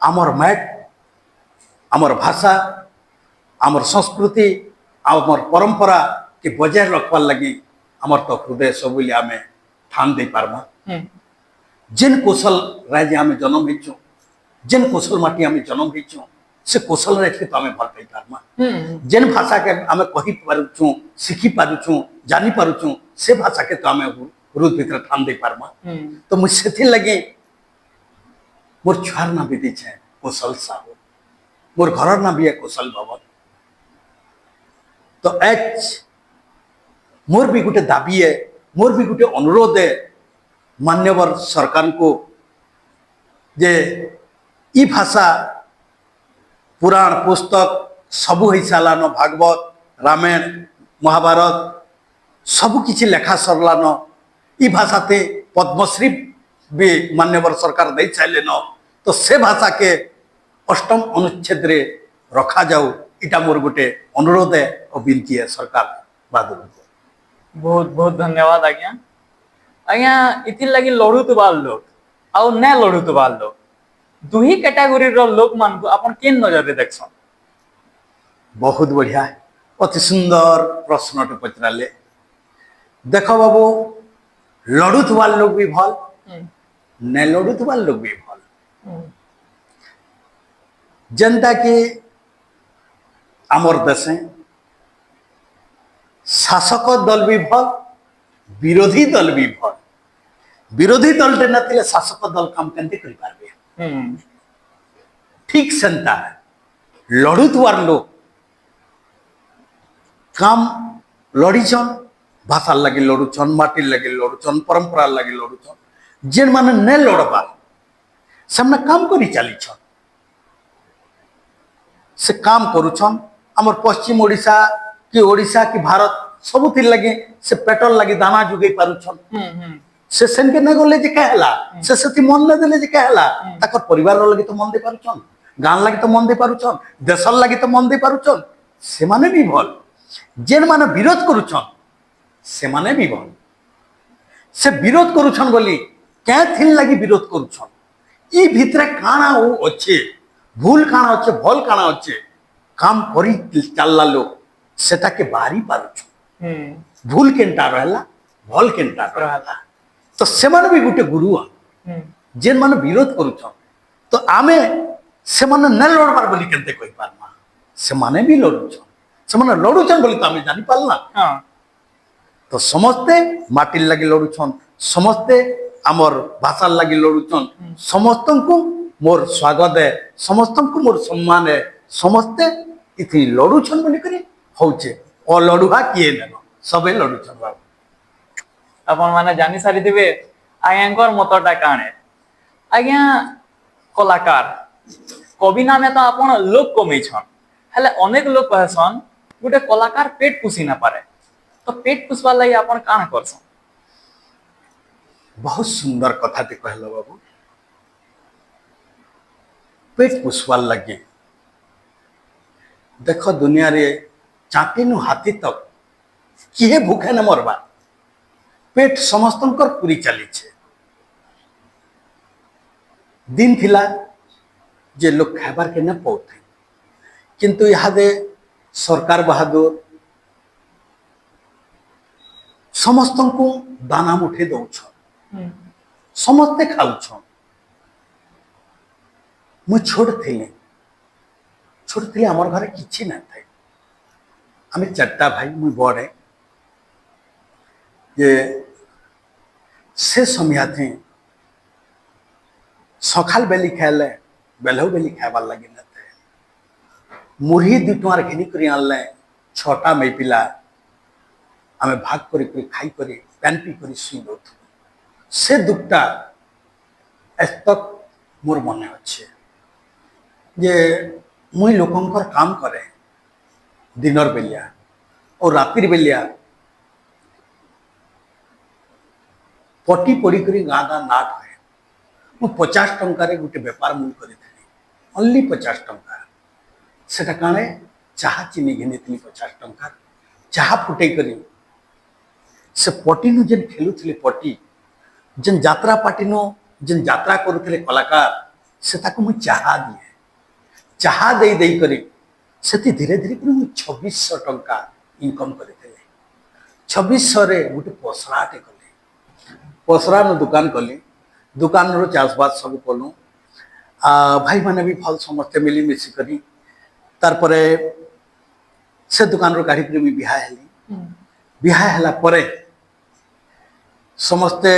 आमर मैट आमर भाषा आमर संस्कृति आमर परंपरा के बजाय रखवार लगी आमर तो हृदय सब आम ठान दे पार्मा जेन कौशल राज्य आम जन्म हेचु जेन कौशल माटी आम जन्म हेचु से कौशल राज्य के तो आम भल पाई पार्मा जेन भाषा के आम कही पारुछु शिखी पारुछु जानी पारुछु से भाषा के तो आम हृदय भीतर ठान दे पार्मा तो मुझसे थी लगे मोर छुआर ना भी छे कौशल साहू मोर घर ना भी है कौशल भवन तो एच मोर भी गोटे दाबी है मोर भी गोटे अनुरोध है मान्यवर सरकार को जे ई भाषा पुराण पुस्तक सबू हो सारान भागवत रामायण महाभारत सबू किसी लेखा सरलान ई भाषा ते पद्मश्री भी मान्यवर सरकार दे सारे न तो से भाषा के अष्टम अनुच्छेद रे रखा जाऊ इटा मोर गोटे अनुरोध है और विनती है सरकार बादल को बहुत बहुत धन्यवाद आज्ञा आज्ञा इति लगी लड़ुतबार लोग आउ न लड़ुतबार लोग दुही कैटेगोरी रो लोग मान को अपन केन नजर रे देखछन बहुत बढ़िया अति सुंदर प्रश्न पचराले देखो बाबू लड़ुतबार लोग भी भल न लड़ुतबार लोग भी भल जनता के आमर देशे शासक दल भी भल विरोधी दल भी भल विरोधी दल टे नथिले शासक दल काम केंते करि पारबे ठीक सेंता लड़ुतवार लोग काम लड़ीछन भाषा लगे लड़ुछन माटी लगे लड़ुछन परंपरा लगे लड़ुछन जेन माने न लड़बा से काम करी चलीछन से काम करुछन हमर पश्चिम ओडिशा कि भारत सबुथि लगे से पेट्रोल लगे दाना जुगै पारुछन से सेनके न गले जे कहला से सेति मन न देले जे कहला ताकर परिवार लगे तो मन दे पारुछन गान लगे तो मन दे पारुछन देशल लगे तो मन दे पारुछन से माने भी भल जेन माने विरोध करुछन से माने भी भल से विरोध करुछन बोली क्या थिन लगी विरोध करुछन ई भितरे काना ओ अच्छे भूल काना अच्छे भल काना अच्छे काम करी चलला लोग सेटा के बाहरी पारुछु भूल केनटा रहला भल केनटा रहला तो से माने भी गुटे गुरु जेन माने विरोध करुछन तो आमे से माने न लड़बार बोली केनते कहि पारमा से माने भी लड़ुछन से माने लड़ुछन बोली तो आमे जानि पालना तो समस्ते माटी लगे लड़ुछन समस्ते आमर भाषा लगे लड़ुछन समस्त को मोर स्वागत है समस्त को मोर सम्मान है समस्ते इथि लड़ुछन बोली करी होचे और लड़ुहा किए न सबे लड़ुछन बाबू अपन माने जानी सारी दिबे आयांकर मतटा काणे आज्ञा कलाकार कवि नामे तो अपन लोक कमी छन हेले अनेक लोग कहसन गुटे कलाकार पेट पुसी ना पारे तो पेट पुसवा लागि अपन काण करसन बहुत सुंदर कथा ते कहलो बाबू पेट पुसवा लगे देखो दुनिया रे चाटीनु हाथी तक किए भूखे न मरबा पेट समस्तंकर पूरी चली छे दिन थिला जे लोग खाबार के न पौथे किंतु इहादे सरकार बहादुर समस्त को दाना मुठे दौछ समस्ते खाऊछ मु छोड़ थिले आमर घरे किछि न थाए आम चार्टा भाई मुई बड़े जे से समय थे सकाल बेली खाइले बेलू बेली खाइबार लगे न मुढ़ी 2 टंकार घिनी कर आनले 6टा मई पिला आम भाग कर खाई कर पैन पी कर शुई दो से दुखटा एतक मोर मन अच्छे जे मुई लोकंकर काम करे दिनर बेलिया और रातिर बेलिया पटी पड़ी कर गाँ गाँ नाट हुए मु 50 टंकार गोटे बेपार मुई करी ओनली 50 टंका सेटा काणे चाहा चीनी घिनी 50 टंका चाहा फुटे करी से पटी नु जेन खेलुथिले पटी जेन यात्रा पार्टी नु जेन यात्रा करुथिले कलाकार से ताको मु चाहा दिए चाहा दे दे करी सेति धीरे धीरे कर 2600 टंका इनकम करथिले 2600 रे गोटे पसराटे कले पसरा नु दुकान कली दुकान रो चाषबास सब कलु भाई माने भी भल समस्ते मिली मिसी करी तार परे से दुकान रो काढ़ी कर बिहा हेली बिहा हैला परे समस्ते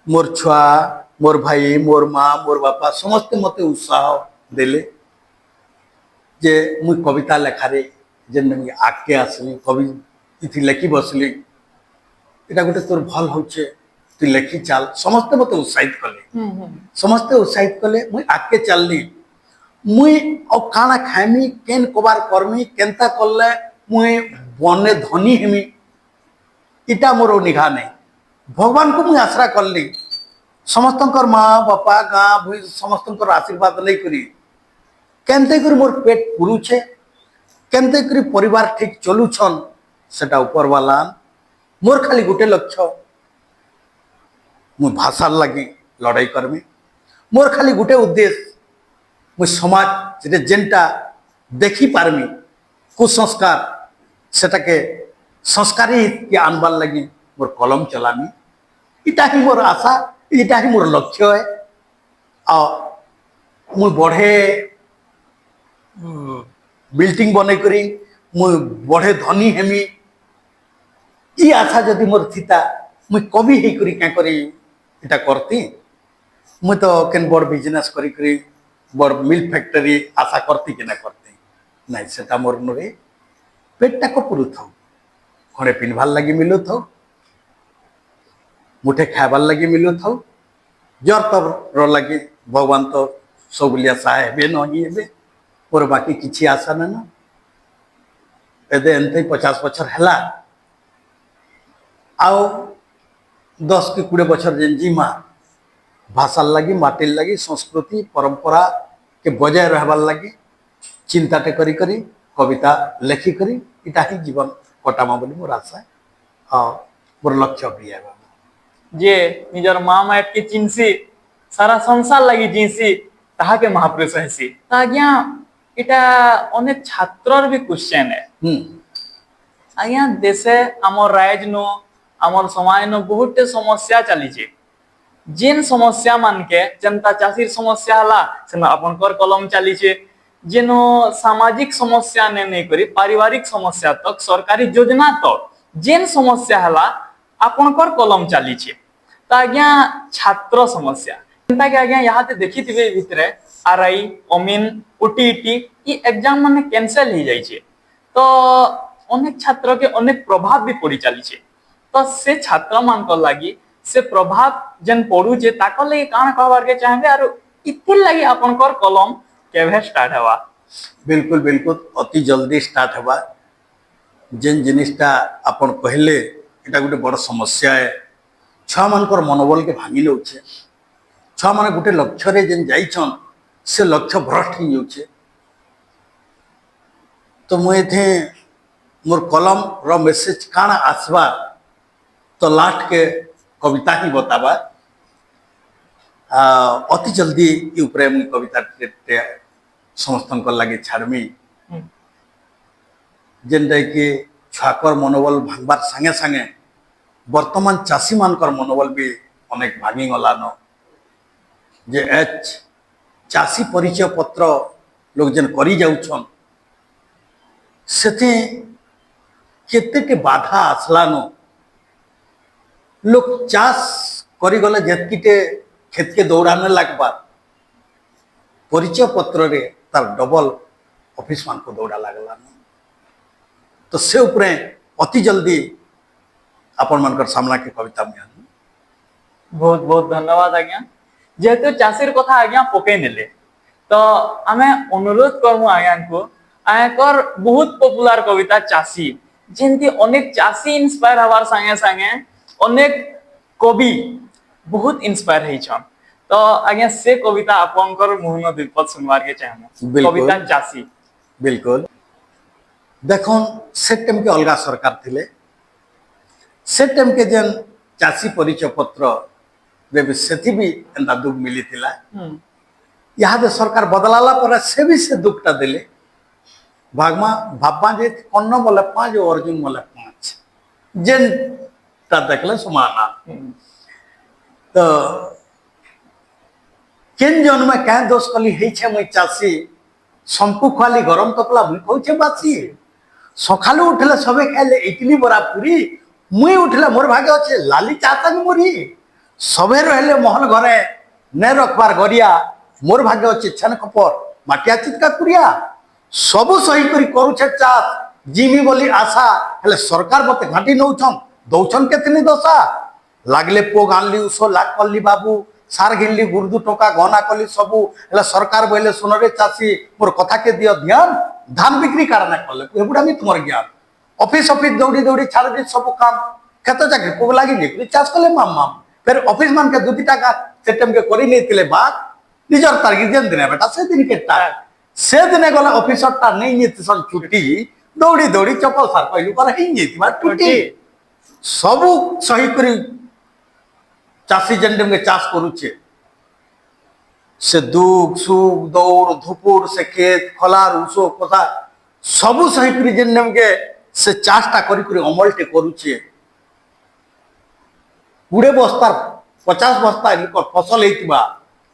मोर छुआ मोर भाई मोर माँ मोर बापा समस्ते मते उत्साह देले जे मुई कविता लेखारे जेन मुई आगे आसली कवि इथि लेखि बसली इटा गोटे तोर भल होचे तु लेखि चाल समस्ते मते उत्साहित कले समस्ते उत्साहित कले मुई आगे चलली मुई औ काना खाइमी केन कबार करमी केनता करले मुई बने धनी हेमी इटा मोर निघा नहीं भगवान को मुई आश्रा करली समस्तंकर माँ बापा गाँ भई समस्तंकर आशीर्वाद नहीं करी केनते कर मोर पेट पुरुछे केनते कर परिवार ठीक चलुछन सेटा ऊपर वाला मोर खाली गोटे लक्ष्य मुई भाषा लगी लड़ाई करमी मोर खाली गोटे उद्देश्य मुई समाज रे जेनटा देखी पारमी कुसंस्कार सेटा के संस्कारी के आनबार लगी मोर कलम चलामी इटा ही मोर आशा इटा ही मोर लक्ष्य है आ मुई बढ़े बिल्डिंग बने करी मुई बढ़े धनी हेमी ई आशा जदि मोर थिता मुई कवि हे करी क्या करी इटा करती मुई तो केन बड़ बिजनेस करी करी बड़ मिल फैक्ट्री आशा करती कि ना करती नहीं सेटा मोर नुरे पेटटा को पुरु था खड़े पिन्हबार लगी मिलु था मुठे खाइबार लगी मिलु था जर तब लगी भगवान तो सब लिया साहेब नहीं हे मोर बाकी किसी आशा ना ना एदे एनते 50 बछर हैला आओ 10 कि 20 बछर जेन जीमा भाषा लगी माटिर लगी संस्कृति परंपरा के बजाय रहबार लगी चिंताटे करी करी कविता लेखी करी इटा ही जीवन कटामा बोली मोर आशा हाँ मोर लक्ष्य भी है जे निजर माँ माट के चिन्सी सारा संसार लगी जिनसी ताहा के महापुरुष हेसी आज्ञा इटा अनेक छात्रर भी क्वेश्चन है आज्ञा देशे आमर राइज नो आमर समाज नो बहुत समस्या चली छे जेन समस्या मान के जनता चाषीर समस्या हला से आपनकर कलम चली छे जेनो सामाजिक समस्या ने नहीं करी पारिवारिक समस्या तक सरकारी योजना तक जेन समस्या हला आपनकर कलम चली छे तो आज्ञा छात्र समस्या जनता के आज्ञा यहाँ देखी थे भितर आरआई अमीन ओटीईटी ये एग्जाम माने कैंसिल हो जाए तो अनेक छात्र के अनेक प्रभाव भी पड़ी चली छे तो से छात्र मान लगी से प्रभाव जेन पड़ुचे ताक लगे काना कहबार के चाहेंगे आरो इतिर लगी आपनकर कलम केभे स्टार्ट हवा बिल्कुल बिल्कुल अति जल्दी स्टार्ट हवा जेन जिनिसटा आपन कहले इटा गोटे बड़ समस्या है छुआ मानकर मनोबल के भांगी नौचे छुआ माने गोटे लक्ष्य रे जेन जाइछन से लक्ष्य भ्रष्ट हो जाउछे तो मुझे थे मोर कलम रो मेसेज काना आसवा तो लास्ट के कविता ही बतावा अति जल्दी ऊपर मुझे कविता समस्त लगे छाड़मी जेनटा कि छुआकर मनोबल भांगबार संगे संगे वर्तमान चाषी मानकर मनोबल भी अनेक भांगी गलान जे चाषी परिचय पत्र लोग जेन करी जाउछन से केते बाधा आसलान लोग चाष करिगले जेतकिटे खेत के दौड़ाने लगबार परिचय पत्र रे तार डबल ऑफिस मान को दौड़ा लगलान तो से उपरे अति जल्दी आपण मानकर सामना के कविता में बहुत बहुत धन्यवाद आज्ञा जेहेतु चाषीर कथा आज्ञा पकई नेले तो आमे अनुरोध करमु आज्ञा को आयकर बहुत पॉपुलर कविता चाषी जेंती अनेक चाषी इंस्पायर हवार संगे संगे अनेक कवि बहुत इंस्पायर हेछन तो आज्ञा से कविता आपनकर मुहन विपद सुनवार के चाहमु बिल्कुल। कविता चाषी बिल्कुल देखो से टाइम के अलगा सरकार थिले से टाइम के जन चाषी परिचय पत्र रे सेथि भी एंता दुख मिली थिला यहाँ दे सरकार बदलाला पर से भी से दुखटा देले भागमा भाबमा जे कन्न बोले 5 अर्जुन बोले 5 जेन ता देखले समाना तो केन जन में क्या दोष कली हे छे मैं चाषी संपु खाली गरम तपला मुई कहू छे बासी सकालू उठले सबे खाइले इडली बरा पूरी मुई उठले मोर भाग्य अच्छे लाली चाता मोरी सबे रहले महल घरे ने रखबार गरिया मोर भाग्य अच्छे छन खपर माटिया चितका कुरिया सबु सही करी करूछे चाष जिमी बोली आशा हेले सरकार मते घाटी नौछन दौछन केतनी दशा लागले पोग आनली उसो लाग कल्ली बाबू सार घिनली गुर्दू टोका गहना कली सबू हेले सरकार बोले सुनरे चाषी मोर कथा के दियो ध्यान धान बिक्री कारण कले एबुडा मी तुमर ज्ञान ऑफिस ऑफिस दौड़ी दौड़ी छाड़ दी सब काम खेत चाकरी पोग लागी निकली चाष कले माम माम फिर ऑफिस मान के 2 टाका से टाइम के करी नहीं तिले बात निजर तारगी जेन दिन बेटा से दिन के टाक से दिन गला ऑफिसर ता नहीं नीति सन छुट्टी दौड़ी दौड़ी चपल सार कहलु कर ही नीति बा टुटी सबु सही करी चाषी जेन टाइम के चाष करूछे से दुख सुख दौड़ धुपुर से खेत खलार उसो कथा सबु सही करी जेन टाइम के से चाषटा करी करी अमलटे करूछे 20 बस्तार 50 बस्ता फसल हेतिबा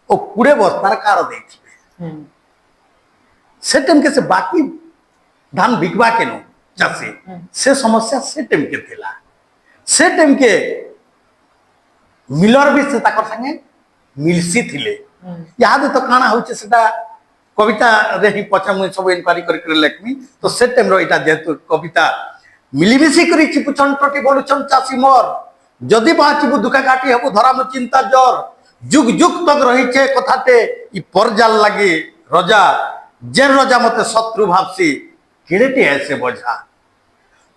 ओ 20 बस्तार कार देथिबे से टाइम के से बाकी धान बिकबा के नो चाषी से समस्या से टाइम के थिला से टाइम के मिलर भी से ताकर संगे मिलसी थिले याद तो काना होचे सेटा कविता रे ही पछा मुई सब इनक्वारी कर लेखमी तो से टाइम रो इटा जेतु कविता मिलीमिशी करी चिपुछन टटी बोलुछन चाषी मोर जदि बाँचबू दुखा काटी हबू धराम चिंता जर जुग जुग तक रही छे कथाटे इ परजाल लगे रजा जेन रजा मते शत्रु भावसी किड़ेटे ऐसे बोझा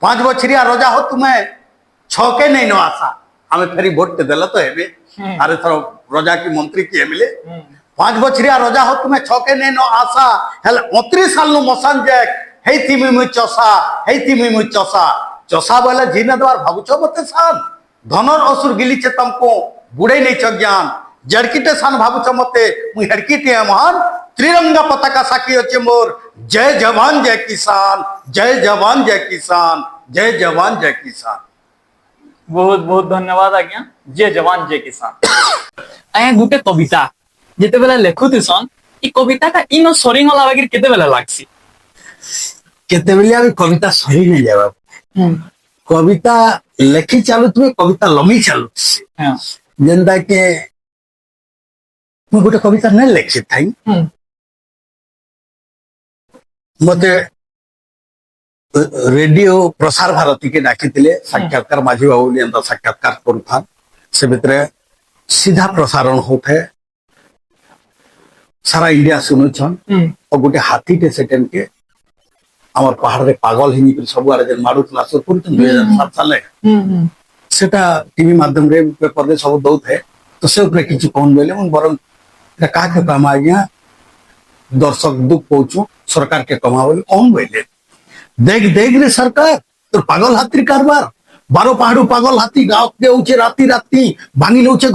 5 बछरिया रजा हो तुम्हें छके नहीं नो आशा हमें फेरी वोट देला तो हेबे अरे थरो रजा की मंत्री की मिले 5 बछरिया रजा हो तुम्हें छके नहीं नो आशा हेल 29 साल नु मसान जैक हेथि मि चसा चसा बोले जीना द्वार भाबुछो मते सान धनर असुर गिलीचे तमको बुढ़े नहीं छ ज्ञान जड़कीटे सान भाबुछ मते मुई हड़कीटे महान त्रिरंगा पताका साकी अच्छे मोर जय जवान जय किसान जय जवान जय किसान जय जवान जय किसान बहुत बहुत धन्यवाद आज्ञा जय जवान जय किसान आया गुटे कविता जेते बेला लेखुतिसन ई कविताटा इनो सरिंग लागिर केते बेला लागसी केते बेला भी कविता सही नहीं जावा कविता लेखी चालू तुम्हें कविता लमी चालू हां जेंदा के मैं गोटे कविता नहीं लिखी थाई मते रेडियो प्रसार भारती के डाकी साक्षात्कार माझी बाबू साक्षात्कार करूथा से भितर सीधा प्रसारण होते सारा इंडिया सुनुछन और गोटे हाथीटे से टाइम के आमर पहाड़ रे पागल हिनी सब आड़े जेन मारुतला सुरपुर 2007 साले सेटा टीवी माध्यम रे पेपर रे सब दउथे तो से ऊपर किछु कोन बेले मन बरन का के काम आ गया दर्शक दुख पहुंचो सरकार के कमावल कौन बेले देख देख रे सरकार तो पागल हाथी कारबार 12 पहाड़ू पागल हाथी गाँव के उचे राती राती भांगी नौचे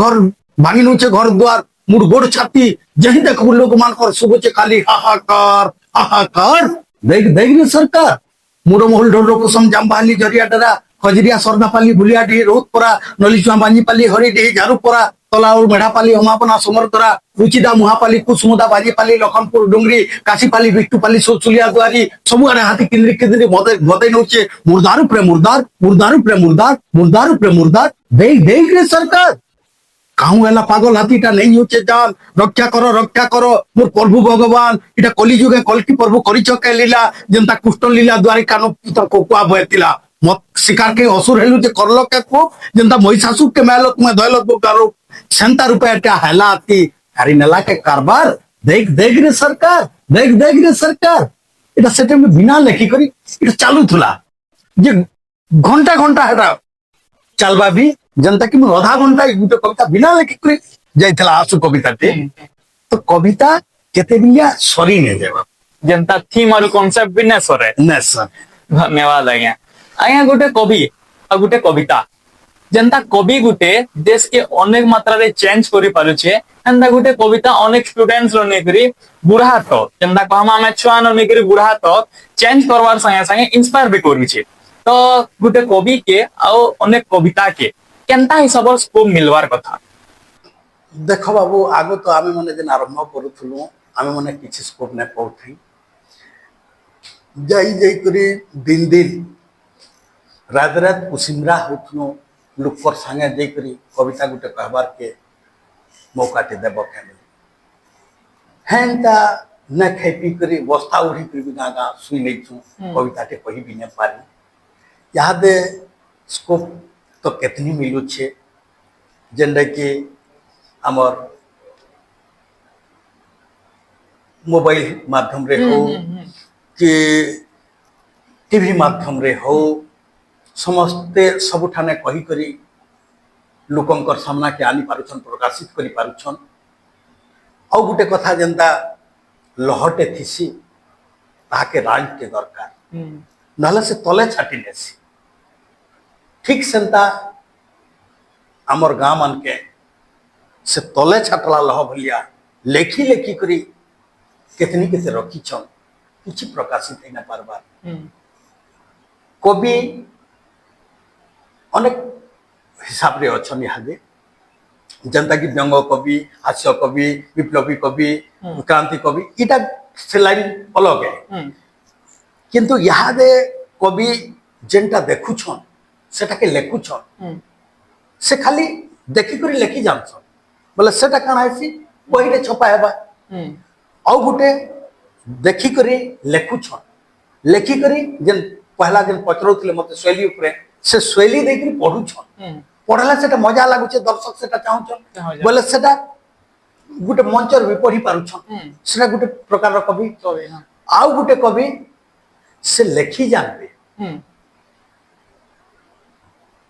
घर द्वार मुड़ गोड़ छाती जही देख लोग मान कर सुबह खाली हाहाकार हाहाकार देख देख रे सरकार मुड़ मोहल ढोल कुसम जामबाली जरिया डरा खजरिया सरदापाली भुलिया डी रोहतपुरा नलीचुआ बांजीपाली हरिडी झारुपुरा तलाउर मेढ़ापाली हमापना समरतरा रुचिदा मुहापाली कुसुमुदा बाजीपाली लखनपुर डुंगरी काशीपाली बिट्टूपाली सुलिया दुआरी सब आड़े हाथी केंद्री केंद्री भदे नौचे मुर्दार उपरे मुर्दार मुर्दार उपरे मुर्दार मुर्दार उपरे मुर्दार देख देख रे सरकार काहू एला पागल हाथीटा नहीं होचे जान रक्षा करो मोर प्रभु भगवान इटा कली जुगे कलकी प्रभु करिछ के लीला जेंता कुष्ठ लीला द्वारी कानो पिता कोकुआ भयतिला मत शिकार के असुर हेलु जे करलो के को जेंता महिषासुर के मैलो तुम्हें धयलो तो करो सेंता रुपया टा हैला आती हरी नला के कारबार देख देख रे सरकार इटा सेटे में बिना लेखी करी इटा चालू थुला जे घंटा घंटा हेटा चलबा भी जनता की मैं आधा घंटा गुटे कविता बिना लेखी करी जाइथला आसु कविता टे तो कविता केते बिलिया सरी ने जेबा जनता थीम और कॉन्सेप्ट भी न सरे ने सर धन्यवाद आज्ञा आज्ञा गुटे कवि और गुटे कविता जनता कवि गुटे देश के अनेक मात्रा रे चेंज करि पारुछे एंदा गुटे कविता अनेक स्टूडेंट्स रो नेकरी बुढ़ा तो जनता कहमा में छुआ न नेकरी बुढ़ा तो चेंज करवार संगे संगे इंस्पायर भी करिछे तो गुटे कवि के और अनेक कविता के केनता हिसाब स्कोप मिलवार कथा देख बाबू आगो तो आमे माने जेन आरंभ करूथुलु आमे माने किछि स्कोप ने पउथि जाई करी दिन दिन रात रात कुसिमरा होथनो लोकर संगे जाई करी कविता गुटे कहबार के मौका ते देबो के हेंता न खेपी करी बस्ता उड़ी करी गागा सुई लेछु कविता ते कहि भी ने पारी यादे स्कोप तो केतनी मिलु छे जेंडे के हमर मोबाइल माध्यम रे हो कि टीवी माध्यम रे हो समस्ते सबुठाने कही करी लोकंकर सामना के आनी पारुछन प्रकाशित करी पारुछन और गुटे कथा जेंता लहटे थिसी ताके रांटे दरकार नहले से तले छाटी नेसी ठीक सेंता हमर गां मन के से तले छाटला लह भलिया लेखी लेखी करी केतनी केते रखी छन किछि प्रकाशित हैना पारबार कवि अनेक हिसाब रे अछन यादे जनता की व्यंग कवि हास्य कवि विप्लवी कवि क्रांति कवि इटा से लाइन अलग है किंतु यादे कवि जेंटा देखु छन सेटा के लेखु छन से खाली देखी करी लेखी जानछन बोले सेटा काना हैसी वही रे छपा हेबा औ गुटे देखी करी लेखु छन लेखी करी जेन पहला दिन पचरौतले मते शैली उपरे से शैली देखि पढु छन पढ़ला सेटा मजा लागु छे दर्शक सेटा चाहू छन बोले सेटा गुटे मंचर भी पढ़ी पारु छन सेटा गुटे प्रकार रो कवि आ गुटे कवि से लेखी जानबे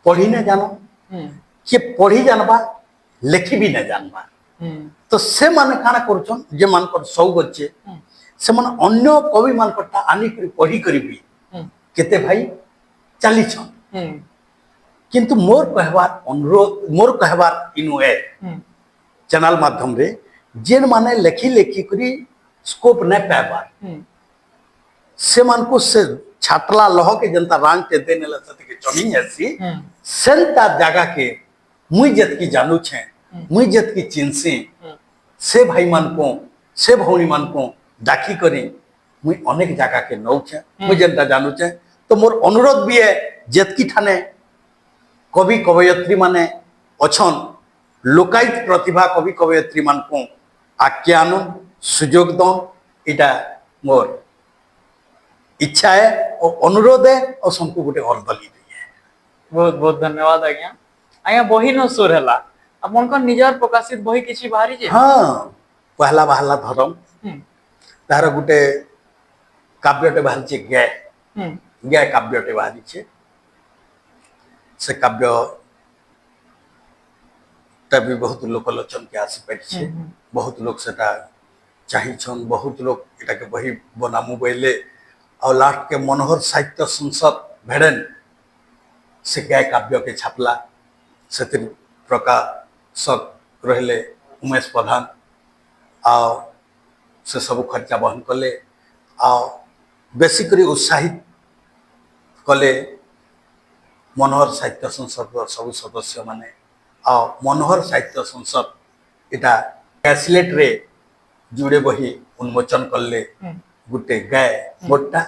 पढ़ी न जानो कि पढ़ी जानबा लेखी भी न जानबा तो से माने काना करछन जे मान पर सौ गच्छे से मन अन्य कवि मान करता आनी करी पढ़ी करी भी केते भाई चली छन किंतु मोर कहवार अनुरोध मोर कहवार इनु है चैनल माध्यम रे जेन माने लेखी लेखी करी स्कोप न पाबार से मान को से छाटला लह के जनता रांग ते देने ल सते के चनी ऐसी सेंता जगह के मुई जत की जानू छे मुई जत की चिंसी से भाई मान को से भौनी मान को डाकी करी मुई अनेक जगह के नौ छे मुई जनता जानू छे तो मोर अनुरोध भी है जत की ठाने कवि कवयत्री माने अछन लोकायत प्रतिभा कवि कवयत्री मान को आख्यान सुजोग दन इटा मोर इच्छा है और अनुरोध है और सबको गोटे हरदली है बहुत बहुत धन्यवाद आज्ञा आज्ञा बही न सुर हला अपन को निजार प्रकाशित बही किछि बाहरी जे हां पहला बहला धरम तार गोटे काव्यटे बाहरी छे गय काव्यटे बाहरी छे से काव्य तभी बहुत लोकलोचन के आसी पारि छे बहुत लोग सेटा चाहि छन बहुत लोग एटा के बही बनामु बोले और लास्ट के मनोहर साहित्य संसद भेड़न से गय काव्य के छापला से प्रकाशक रहले उमेश प्रधान आ से सब खर्चा बहन कले आ बेसिकली उत्साहित कले मनोहर साहित्य संसद सब सदस्य माने आ मनोहर साहित्य संसद इटा कैसलेट रे जुड़े बही उन्मोचन करले गुटे गाय मोटा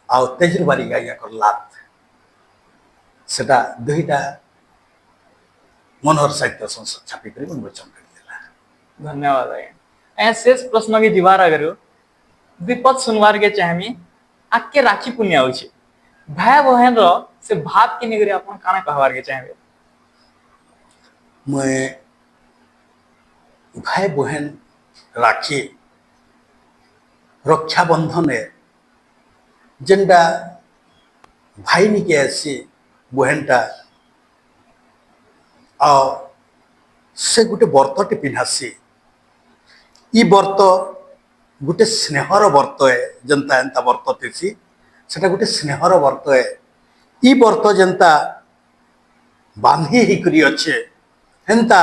आ तेजर बारी गाय कर लात सेटा दुईटा मनोहर साहित्य संसद छापी कर उन्मोचन कर देला। धन्यवाद आज्ञा। ए शेष प्रश्न के जीवार अगर विपद सुनवार के चाहमी आके राखी पुण्य होछि भाई बहन रो से भाव के निगरी अपन काना कहवार के चाहबे। मैं भाई बहन राखी रक्षाबंधन जेनटा भाई निके आसी बहनटा आ से गोटे बर्तटे पिन्हासी ई बर्त गोटे स्नेहर बर्त है जनता एंता बर्त थी सेटा गोटे स्नेहर बर्त है ई बर्त जनता बांधी ही करी अच्छे हेन्ता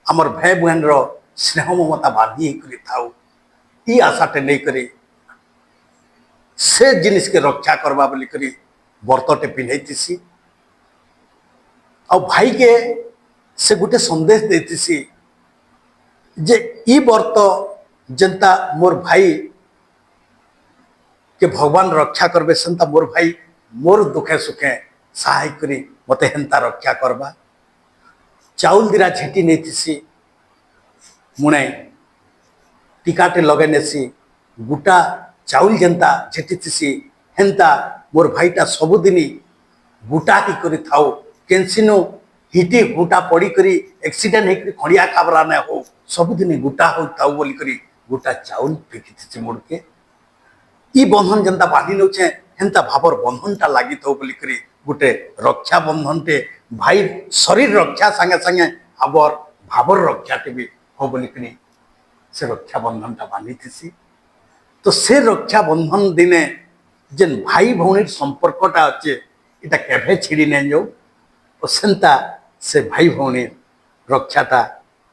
आमर भाई बहन रो स्नेह ममता बांधी ही करी थाउ ई आशाटे नहीं करी से जिनिस के रक्षा करबा बोली करी बर्तटे पिन्हैतीसी आ भाई के से गोटे संदेश देतीसी जे ई बर्त जनता मोर भाई के भगवान रक्षा करबे सेंता मोर भाई मोर दुखे सुखे सहाय करी मते हेन्ता रक्षा करबा चाउल दिरा झेटी नेतीसी मुणे टीकाटे लगे नेसी गुटा चाउल जनता झेटीसी हेन्ता मोर भाईटा सबुदिनी गुटा की करी थाउ केनसिनो हिटी गुटा पड़ी करी एक्सीडेंट हेकरी खड़िया काबरा न हो सबुदिनी गुटा हो थाउ बोली करी गुटा चाउल फेंकी मुड़के ई बंधन जनता बांधी नौचे हेन्ता भावर बंधनटा लागी थाउ बोली करी गुटे रक्षा बंधनटे भाई शरीर रक्षा संगे संगे आबर भावर रक्षाटे भी हो बोली करी से रक्षा बंधनटा बांधी थी तो से रक्षा बंधन दिने जेन भाई भौणी संपर्कटा अच्छे इटा केभे छिड़ी नहीं जाऊ और सेंता से भाई भौणी रक्षाटा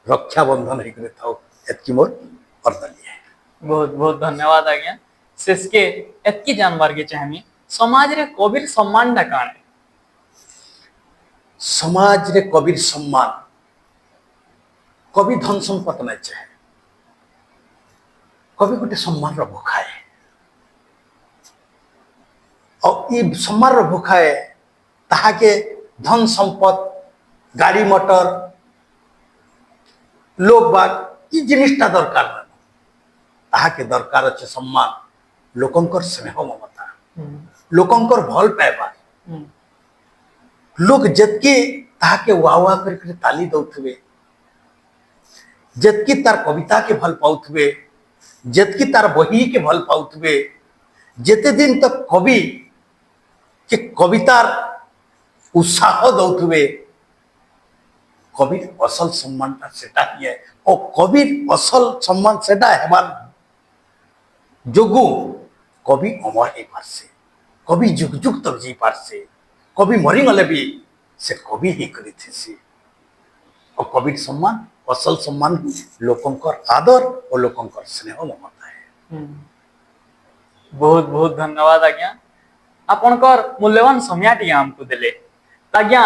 रक्षा बंधन होकर थाउ एतकी मोर अर्दली है। बहुत बहुत धन्यवाद आज्ञा। शेष के एतकी जानबार के चाहमी समाज रे कबिर सम्मान डा काने समाज रे कबिर सम्मान कवि धन संपत नहीं चाहे कवि गोटे सम्मान रो भूखा है और ये सम्मान रो भूखा है ताहाके धन संपत गाड़ी मोटर लोग बाग ये जिनिसटा दरकार ना ताहाके दरकार अच्छे सम्मान लोकंकर स्नेह ममता लोकंकर भल पाइबा लोग जतके ताहाके वाह वाह करके ताली दौथुवे जतकी तार कविता के भल पाउथुवे जतकी तार बही के भल पाउथुवे जेते दिन तक कवि के कवितार उत्साह दौथुवे कविर असल सम्मानटा सेटा ही है और कविर असल सम्मान सेटा हेबार जोगु कवि अमर ही पारसे कवि जुग जुग तक जी पारसे कवि मरी गले भी से कवि ही करी थी और कविर सम्मान असल सम्मान लोकंकर आदर और लोकंकर स्नेह ममता है। बहुत बहुत धन्यवाद आज्ञा आपनकर मूल्यवान समयाटी हमको देले आज्ञा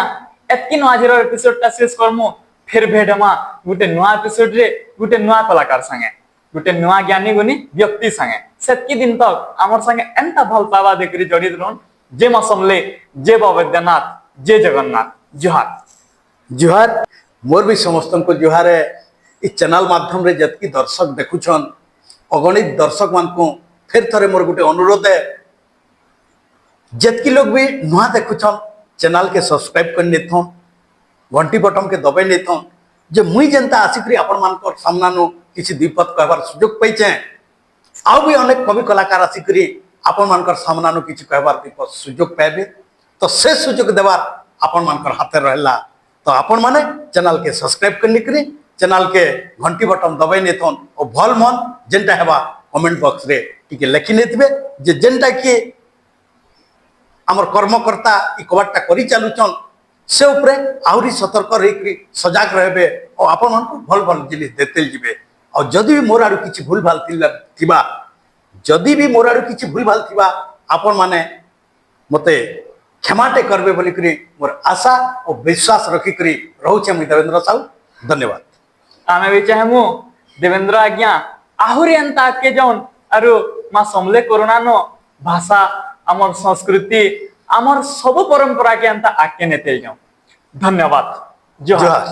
एतकी आजर एपिसोडटा शेष करमु फिर भेटमा गुटे नुआ एपिसोड रे गुटे नुआ कलाकार संगे गुटे नुआ ज्ञानी गुणी व्यक्ति संगे सेतकी दिन तक आमर संगे एंता भल पावा देखरी जड़ित रहन जे मसमले जे बाबैद्यनाथ जे जगन्नाथ जुहार जुहार मोर भी समस्त को जुहार है इस चैनल माध्यम रे जतकी दर्शक देखुछन अगणित दर्शक मान को फिर थरे मोर गुटे अनुरोध है जतकी लोग भी नुआ देखुछन चैनल के सब्सक्राइब कर नेथो घंटी बटन के दबाई नेथो जे मुई जनता आसिकरी आपण मानकर सामनानु किछि द्विपद कहबार सुयोग पाइछे आउ भी अनेक कवि कलाकार आसिकरी आपण मानकर सामनानु किछि कहबार द्विपद सुयोग पाइबे तो से सुयोग देवार आपण मानकर हाथे रहला तो आपण माने चैनल के सब्सक्राइब करनी करी चैनल के घंटी बटन दबाई नेथन और भल मन जेनटा हेबा कमेंट बॉक्स रे टिके लिखि नेतबे जे जेनटा कि आमर कर्मकर्ता ई कबारटा करी चालुचन से उपरे आहुरी सतर्क रही सजाग रहबे और आपण मन को भल भल जिनिस देते जिबे और जदि भी मोर आडू किछि भूल भाल थिबा जदि भी मोर आडू किछि भूल भाल थिबा आपण माने मते क्षमाटे करबे बोली करी मोर आशा और विश्वास रखी करी रहूचे मुई देवेंद्र साहू धन्यवाद। आमे भी चाहेमु देवेंद्र आज्ञा आहुरी एंता आके जाउन आरु मां समले कोरोना नो भाषा आमर संस्कृति आमर सब परंपरा के एंता आके नेते जाउन। धन्यवाद। जोहार।